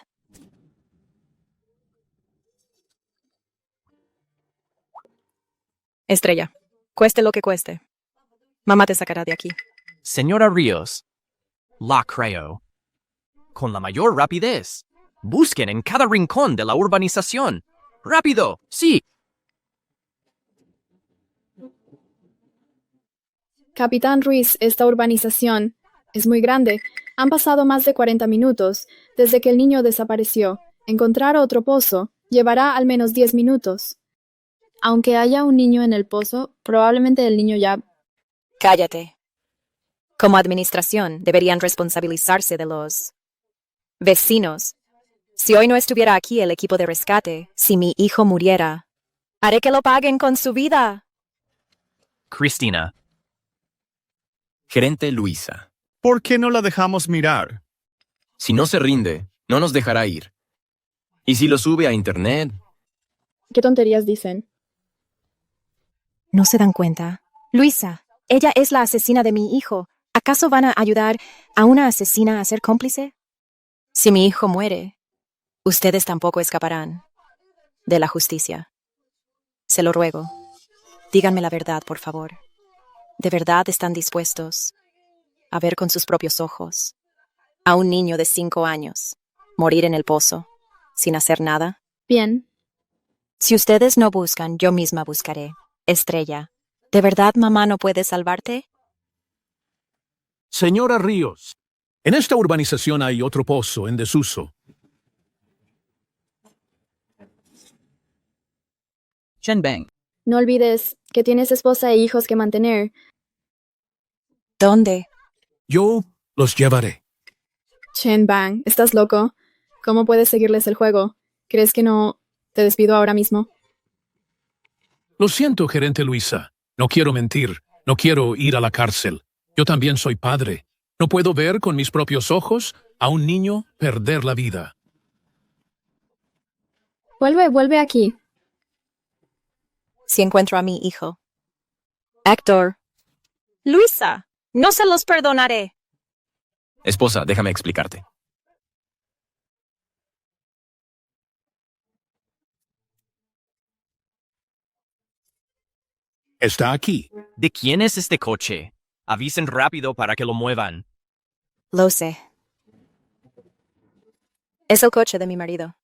Estrella, cueste lo que cueste. Mamá te sacará de aquí. Señora Ríos, la creo. con la mayor rapidez. Busquen en cada rincón de la urbanización. ¡Rápido! ¡Sí! Capitán Ruiz, esta urbanización es muy grande. Han pasado más de 40 minutos desde que el niño desapareció. Encontrar otro pozo llevará al menos 10 minutos. Aunque haya un niño en el pozo, probablemente el niño ya... Cállate. Como administración, deberían responsabilizarse de los vecinos. Si hoy no estuviera aquí el equipo de rescate, si mi hijo muriera, haré que lo paguen con su vida. Cristina. Gerente Luisa. ¿Por qué no la dejamos mirar? Si no se rinde, no nos dejará ir. ¿Y si lo sube a internet? ¿Qué tonterías dicen? ¿No se dan cuenta? Luisa, ella es la asesina de mi hijo. ¿Acaso van a ayudar a una asesina a ser cómplice? Si mi hijo muere, ustedes tampoco escaparán de la justicia. Se lo ruego. Díganme la verdad, por favor. ¿De verdad están dispuestos a ver con sus propios ojos a un niño de 5 años morir en el pozo sin hacer nada? Bien. Si ustedes no buscan, yo misma buscaré. Estrella, ¿de verdad mamá no puede salvarte? Señora Ríos, en esta urbanización hay otro pozo en desuso. Chen Bang. No olvides que tienes esposa e hijos que mantener. ¿Dónde? Yo los llevaré. Chen Bang, ¿estás loco? ¿Cómo puedes seguirles el juego? ¿Crees que no te despido ahora mismo? Lo siento, gerente Luisa. No quiero mentir. No quiero ir a la cárcel. Yo también soy padre. No puedo ver con mis propios ojos a un niño perder la vida. Vuelve aquí. Si encuentro a mi hijo. Héctor. Luisa, no se los perdonaré. Esposa, déjame explicarte. Está aquí. ¿De quién es este coche? Avisen rápido para que lo muevan. Lo sé. Es el coche de mi marido.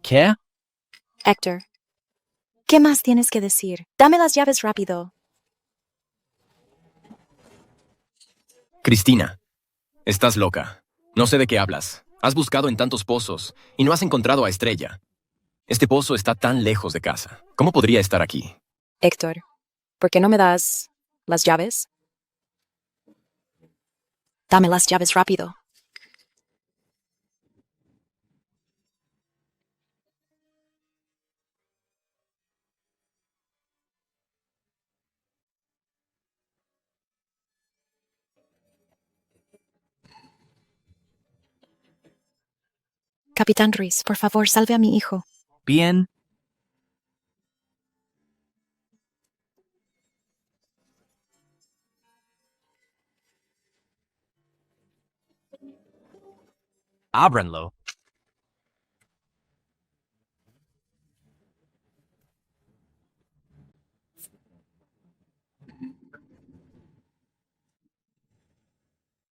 ¿Qué? Héctor. ¿Qué más tienes que decir? Dame las llaves rápido. Cristina, estás loca. No sé de qué hablas. Has buscado en tantos pozos y no has encontrado a Estrella. Este pozo está tan lejos de casa. ¿Cómo podría estar aquí? Héctor, ¿por qué no me das las llaves? Dame las llaves rápido. Capitán Ruiz, por favor, salve a mi hijo. Bien. Ábranlo.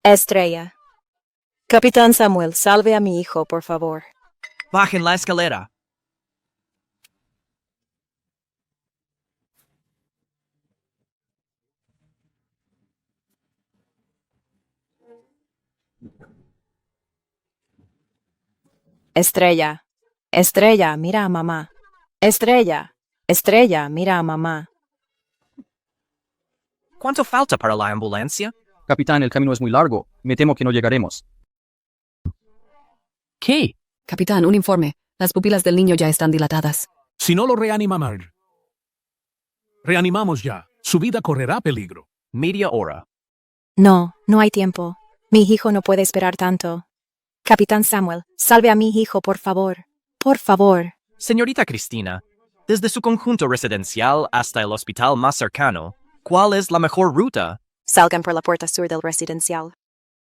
Estrella. Capitán Samuel, salve a mi hijo, por favor. Bajen la escalera. Estrella. Estrella, mira a mamá. Estrella. Estrella, mira a mamá. ¿Cuánto falta para la ambulancia? Capitán, el camino es muy largo. Me temo que no llegaremos. ¿Qué? Capitán, un informe. Las pupilas del niño ya están dilatadas. Si no lo reanimamos. Reanimamos ya. Su vida correrá peligro. Media hora. No, no hay tiempo. Mi hijo no puede esperar tanto. Capitán Samuel, salve a mi hijo, por favor. Por favor. Señorita Cristina, desde su conjunto residencial hasta el hospital más cercano, ¿cuál es la mejor ruta? Salgan por la puerta sur del residencial.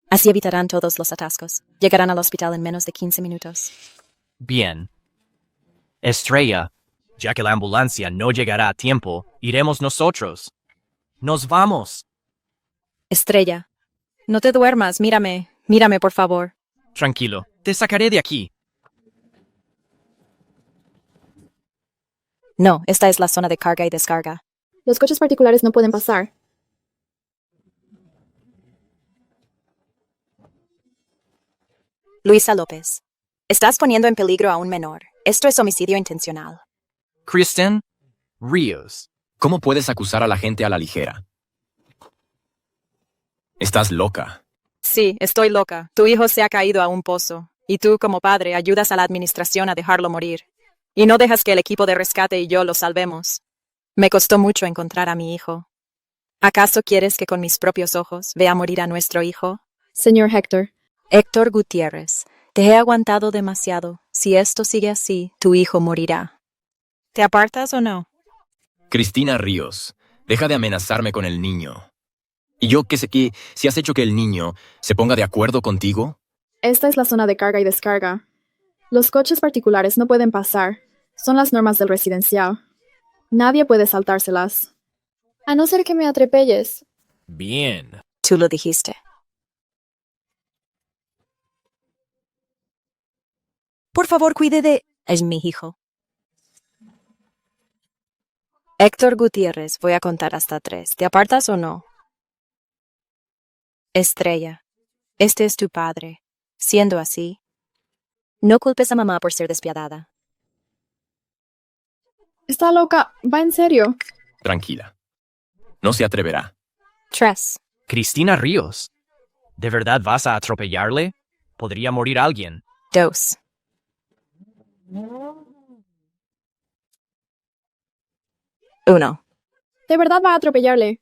Así evitarán todos los atascos. Llegarán al hospital en menos de 15 minutos. Bien. Estrella, ya que la ambulancia no llegará a tiempo, iremos nosotros. Nos vamos. Estrella, no te duermas, mírame. Mírame, por favor. Tranquilo, te sacaré de aquí. No, esta es la zona de carga y descarga. Los coches particulares no pueden pasar. Luisa López. Estás poniendo en peligro a un menor. Esto es homicidio intencional. Kristen Ríos. ¿Cómo puedes acusar a la gente a la ligera? Estás loca. Sí, estoy loca. Tu hijo se ha caído a un pozo. Y tú, como padre, ayudas a la administración a dejarlo morir. Y no dejas que el equipo de rescate y yo lo salvemos. Me costó mucho encontrar a mi hijo. ¿Acaso quieres que con mis propios ojos vea morir a nuestro hijo? Señor Héctor. Héctor Gutiérrez, te he aguantado demasiado. Si esto sigue así, tu hijo morirá. ¿Te apartas o no? Cristina Ríos, deja de amenazarme con el niño. ¿Y yo qué sé qué? Si has hecho que el niño se ponga de acuerdo contigo. Esta es la zona de carga y descarga. Los coches particulares no pueden pasar. Son las normas del residencial. Nadie puede saltárselas. A no ser que me atropelles. Bien. Tú lo dijiste. Por favor, cuide de... Es mi hijo. Héctor Gutiérrez, voy a contar hasta 3. ¿Te apartas o no? Estrella, este es tu padre. Siendo así, no culpes a mamá por ser despiadada. Está loca. Va en serio. Tranquila. No se atreverá. 3. Cristina Ríos. ¿De verdad vas a atropellarle? Podría morir alguien. 2. Uno. De verdad va a atropellarle.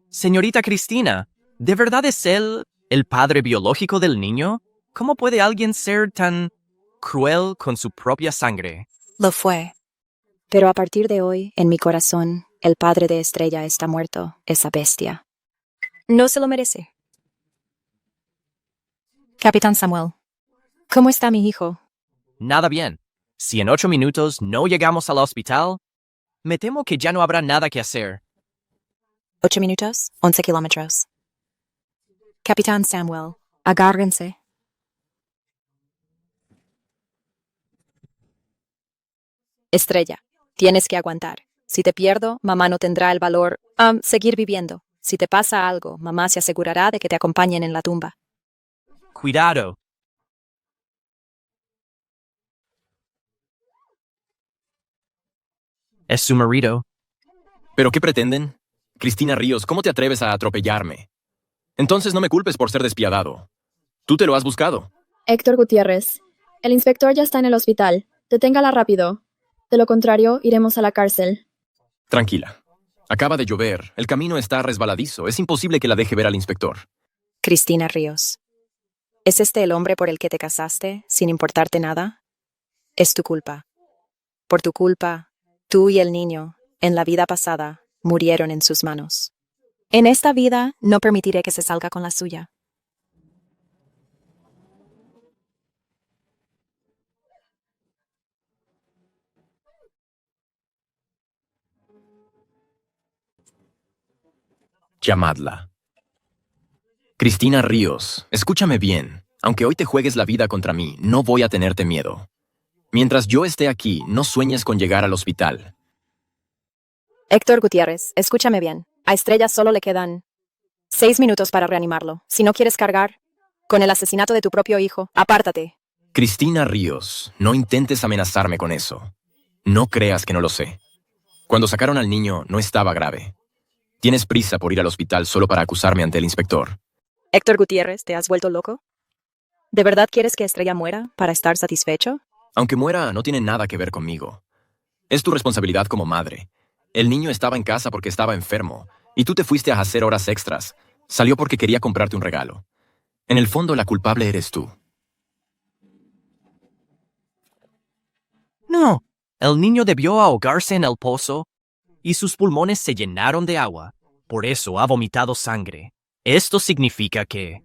Señorita Cristina, ¿de verdad es él el padre biológico del niño? ¿Cómo puede alguien ser tan cruel con su propia sangre? Lo fue. Pero a partir de hoy, en mi corazón, el padre de Estrella está muerto, esa bestia. No se lo merece. Capitán Samuel, ¿cómo está mi hijo? Nada bien. Si en 8 minutos no llegamos al hospital, me temo que ya no habrá nada que hacer. 8 minutos, 11 kilómetros. Capitán Samuel, agárrense. Estrella, tienes que aguantar. Si te pierdo, mamá no tendrá el valor seguir viviendo. Si te pasa algo, mamá se asegurará de que te acompañen en la tumba. Cuidado. Es su marido. ¿Pero qué pretenden? Cristina Ríos, ¿cómo te atreves a atropellarme? Entonces no me culpes por ser despiadado. Tú te lo has buscado. Héctor Gutiérrez. El inspector ya está en el hospital. Deténgala rápido. De lo contrario, iremos a la cárcel. Tranquila. Acaba de llover. El camino está resbaladizo. Es imposible que la deje ver al inspector. Cristina Ríos. ¿Es este el hombre por el que te casaste, sin importarte nada? Es tu culpa. Por tu culpa, tú y el niño, en la vida pasada, murieron en sus manos. En esta vida, no permitiré que se salga con la suya. Llamadla. Cristina Ríos, escúchame bien. Aunque hoy te juegues la vida contra mí, no voy a tenerte miedo. Mientras yo esté aquí, no sueñes con llegar al hospital. Héctor Gutiérrez, escúchame bien. A Estrella solo le quedan 6 minutos para reanimarlo. Si no quieres cargar con el asesinato de tu propio hijo, apártate. Cristina Ríos, no intentes amenazarme con eso. No creas que no lo sé. Cuando sacaron al niño, no estaba grave. Tienes prisa por ir al hospital solo para acusarme ante el inspector. Héctor Gutiérrez, ¿te has vuelto loco? ¿De verdad quieres que Estrella muera para estar satisfecho? Aunque muera, no tiene nada que ver conmigo. Es tu responsabilidad como madre. El niño estaba en casa porque estaba enfermo, y tú te fuiste a hacer horas extras. Salió porque quería comprarte un regalo. En el fondo, la culpable eres tú. No, el niño debió ahogarse en el pozo y sus pulmones se llenaron de agua. Por eso ha vomitado sangre. Esto significa que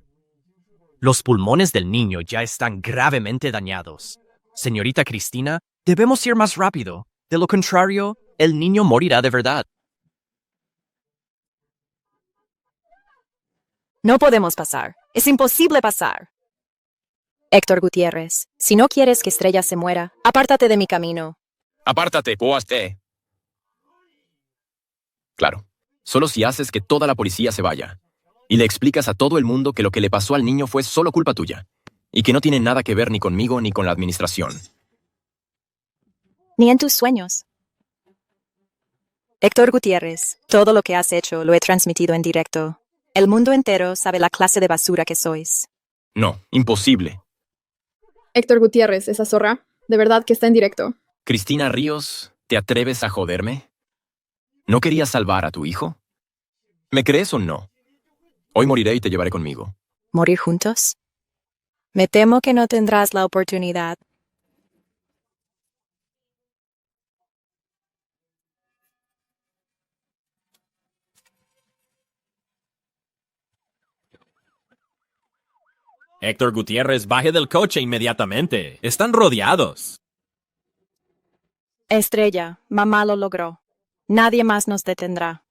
los pulmones del niño ya están gravemente dañados. Señorita Cristina, debemos ir más rápido. De lo contrario, el niño morirá de verdad. No podemos pasar. Es imposible pasar. Héctor Gutiérrez, si no quieres que Estrella se muera, apártate de mi camino. Apártate, Poaste. Claro, solo si haces que toda la policía se vaya y le explicas a todo el mundo que lo que le pasó al niño fue solo culpa tuya y que no tiene nada que ver ni conmigo ni con la administración. Ni en tus sueños. Héctor Gutiérrez, todo lo que has hecho lo he transmitido en directo. El mundo entero sabe la clase de basura que sois. No, imposible. Héctor Gutiérrez, esa zorra, de verdad que está en directo. Cristina Ríos, ¿te atreves a joderme? ¿No querías salvar a tu hijo? ¿Me crees o no? Hoy moriré y te llevaré conmigo. ¿Morir juntos? Me temo que no tendrás la oportunidad. Héctor Gutiérrez, baje del coche inmediatamente. Están rodeados. Estrella, mamá lo logró. Nadie más nos detendrá.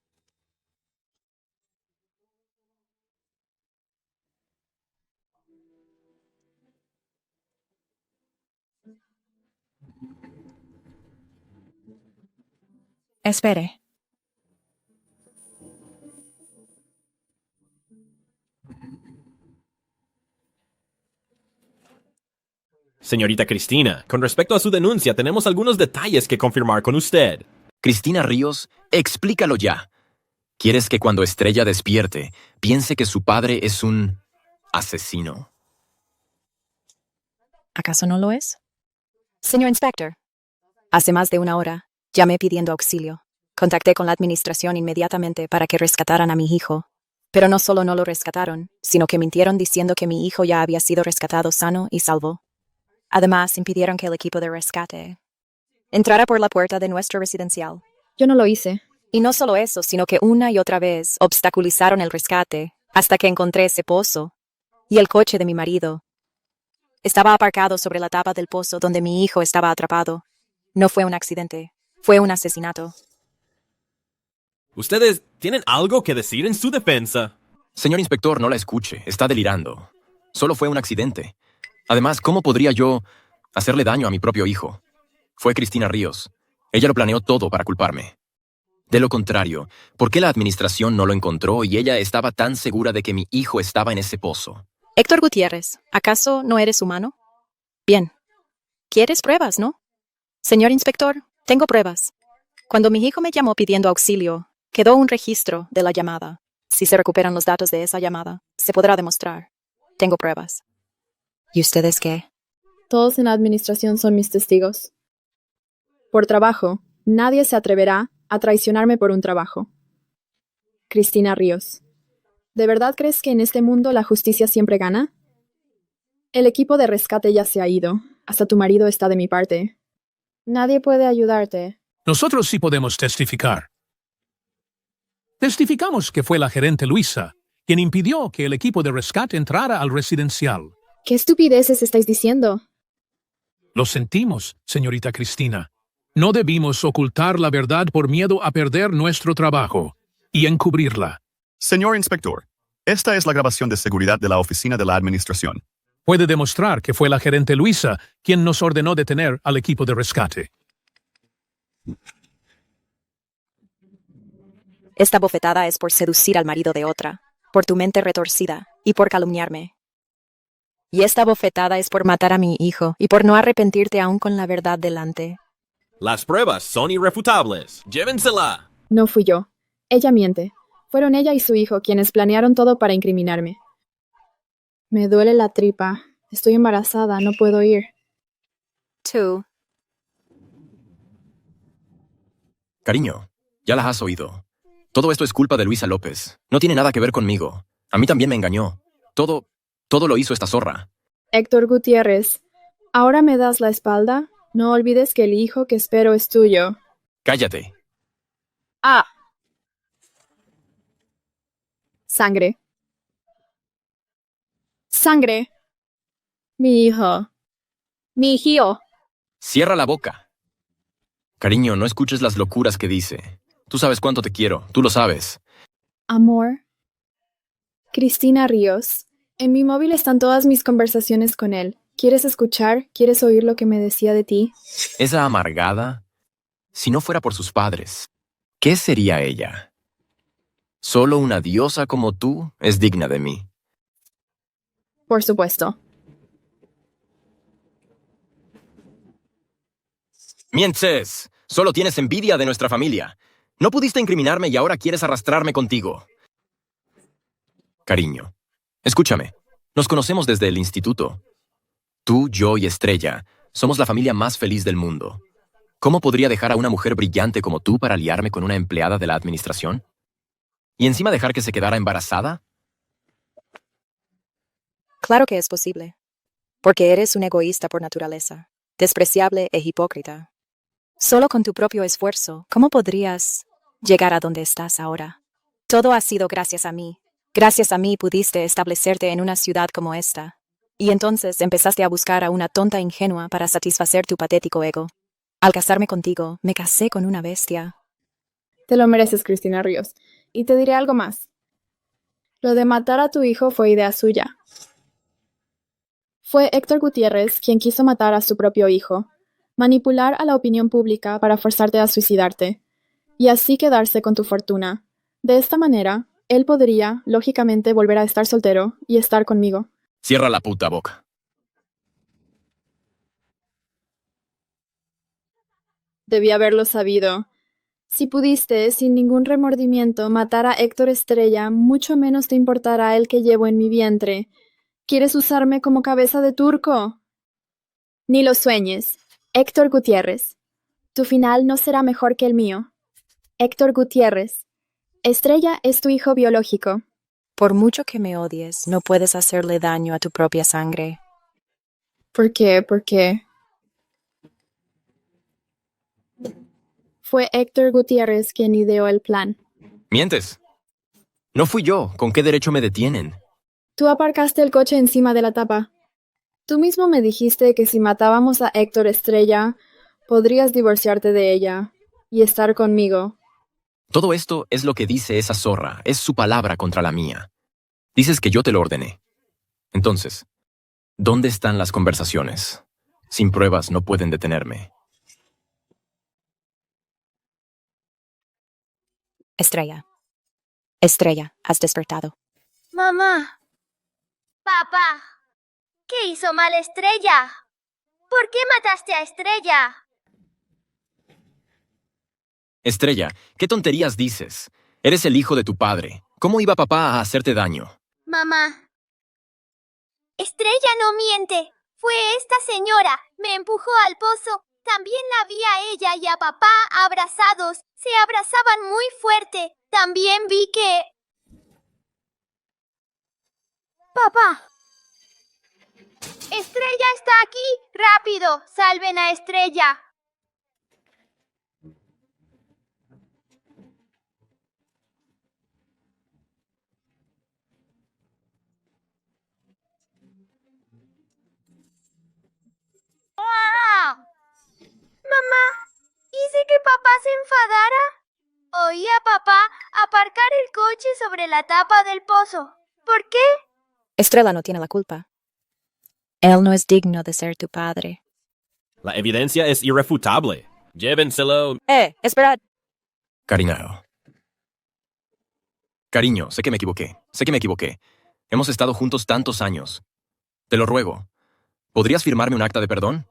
Espere. Señorita Cristina, con respecto a su denuncia, tenemos algunos detalles que confirmar con usted. Cristina Ríos, explícalo ya. ¿Quieres que cuando Estrella despierte, piense que su padre es un asesino? ¿Acaso no lo es? Señor Inspector, hace más de una hora llamé pidiendo auxilio. Contacté con la administración inmediatamente para que rescataran a mi hijo. Pero no solo no lo rescataron, sino que mintieron diciendo que mi hijo ya había sido rescatado sano y salvo. Además, impidieron que el equipo de rescate entrara por la puerta de nuestro residencial. Yo no lo hice. Y no solo eso, sino que una y otra vez obstaculizaron el rescate hasta que encontré ese pozo. Y el coche de mi marido estaba aparcado sobre la tapa del pozo donde mi hijo estaba atrapado. No fue un accidente, fue un asesinato. Ustedes tienen algo que decir en su defensa. Señor inspector, no la escuche. Está delirando. Solo fue un accidente. Además, ¿cómo podría yo hacerle daño a mi propio hijo? Fue Cristina Ríos. Ella lo planeó todo para culparme. De lo contrario, ¿por qué la administración no lo encontró y ella estaba tan segura de que mi hijo estaba en ese pozo? Héctor Gutiérrez, ¿acaso no eres humano? Bien. ¿Quieres pruebas, no? Señor inspector, tengo pruebas. Cuando mi hijo me llamó pidiendo auxilio, quedó un registro de la llamada. Si se recuperan los datos de esa llamada, se podrá demostrar. Tengo pruebas. ¿Y ustedes qué? Todos en la administración son mis testigos. Por trabajo, nadie se atreverá a traicionarme por un trabajo. Cristina Ríos, ¿de verdad crees que en este mundo la justicia siempre gana? El equipo de rescate ya se ha ido. Hasta tu marido está de mi parte. Nadie puede ayudarte. Nosotros sí podemos testificar. Testificamos que fue la gerente Luisa quien impidió que el equipo de rescate entrara al residencial. ¿Qué estupideces estáis diciendo? Lo sentimos, señorita Cristina. No debimos ocultar la verdad por miedo a perder nuestro trabajo y encubrirla. Señor inspector, esta es la grabación de seguridad de la oficina de la administración. Puede demostrar que fue la gerente Luisa quien nos ordenó detener al equipo de rescate. Esta bofetada es por seducir al marido de otra, por tu mente retorcida y por calumniarme. Y esta bofetada es por matar a mi hijo y por no arrepentirte aún con la verdad delante. Las pruebas son irrefutables. Llévensela. No fui yo. Ella miente. Fueron ella y su hijo quienes planearon todo para incriminarme. Me duele la tripa. Estoy embarazada, no puedo ir. Tú. Cariño, ya las has oído. Todo esto es culpa de Luisa López. No tiene nada que ver conmigo. A mí también me engañó. Todo lo hizo esta zorra. Héctor Gutiérrez, ¿ahora me das la espalda? No olvides que el hijo que espero es tuyo. Cállate. Ah. Sangre. Sangre. Mi hijo. Mi hijo. Cierra la boca. Cariño, no escuches las locuras que dice. Tú sabes cuánto te quiero, tú lo sabes. Amor. Cristina Ríos. En mi móvil están todas mis conversaciones con él. ¿Quieres escuchar? ¿Quieres oír lo que me decía de ti? Esa amargada, si no fuera por sus padres, ¿qué sería ella? Solo una diosa como tú es digna de mí. Por supuesto. ¡Mientes! Solo tienes envidia de nuestra familia. No pudiste incriminarme y ahora quieres arrastrarme contigo. Cariño, escúchame. Nos conocemos desde el instituto. Tú, yo y Estrella somos la familia más feliz del mundo. ¿Cómo podría dejar a una mujer brillante como tú para liarme con una empleada de la administración? ¿Y encima dejar que se quedara embarazada? Claro que es posible. Porque eres un egoísta por naturaleza, despreciable e hipócrita. Solo con tu propio esfuerzo, ¿cómo podrías llegar a donde estás ahora? Todo ha sido gracias a mí. Gracias a mí pudiste establecerte en una ciudad como esta. Y entonces empezaste a buscar a una tonta ingenua para satisfacer tu patético ego. Al casarme contigo, me casé con una bestia. Te lo mereces, Cristina Ríos. Y te diré algo más. Lo de matar a tu hijo fue idea suya. Fue Héctor Gutiérrez quien quiso matar a su propio hijo, manipular a la opinión pública para forzarte a suicidarte, y así quedarse con tu fortuna. De esta manera, él podría, lógicamente, volver a estar soltero y estar conmigo. Cierra la puta boca. Debí haberlo sabido. Si pudiste, sin ningún remordimiento, matar a Héctor Estrella, mucho menos te importará el que llevo en mi vientre. ¿Quieres usarme como cabeza de turco? Ni lo sueñes. Héctor Gutiérrez. Tu final no será mejor que el mío. Héctor Gutiérrez. Estrella es tu hijo biológico. Por mucho que me odies, no puedes hacerle daño a tu propia sangre. ¿Por qué? ¿Por qué? Fue Héctor Gutiérrez quien ideó el plan. Mientes. No fui yo. ¿Con qué derecho me detienen? Tú aparcaste el coche encima de la tapa. Tú mismo me dijiste que si matábamos a Héctor Estrella, podrías divorciarte de ella y estar conmigo. Todo esto es lo que dice esa zorra. Es su palabra contra la mía. Dices que yo te lo ordené. Entonces, ¿dónde están las conversaciones? Sin pruebas no pueden detenerme. Estrella. Estrella, has despertado. Mamá. Papá. ¿Qué hizo mal Estrella? ¿Por qué mataste a Estrella? Estrella, ¿qué tonterías dices? Eres el hijo de tu padre. ¿Cómo iba papá a hacerte daño? Mamá. Estrella no miente. Fue esta señora. Me empujó al pozo. También la vi a ella y a papá abrazados. Se abrazaban muy fuerte. También vi que... Papá. Estrella está aquí. Rápido. Salven a Estrella. ¡Ah! Mamá, hice que papá se enfadara. Oí a papá aparcar el coche sobre la tapa del pozo. ¿Por qué? Estrella no tiene la culpa. Él no es digno de ser tu padre. La evidencia es irrefutable. Llévenselo. Esperad. Cariño. Cariño, sé que me equivoqué. Sé que me equivoqué. Hemos estado juntos tantos años. Te lo ruego. ¿Podrías firmarme un acta de perdón?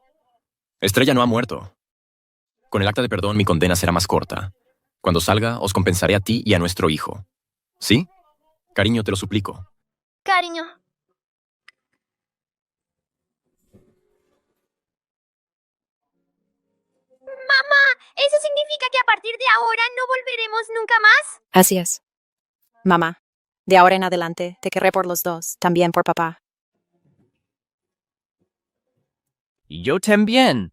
Estrella no ha muerto. Con el acta de perdón mi condena será más corta. Cuando salga, os compensaré a ti y a nuestro hijo. ¿Sí? Cariño, te lo suplico. Cariño. Mamá, ¿eso significa que a partir de ahora no volveremos nunca más? Así es. Mamá, de ahora en adelante te querré por los dos, también por papá. Y yo también.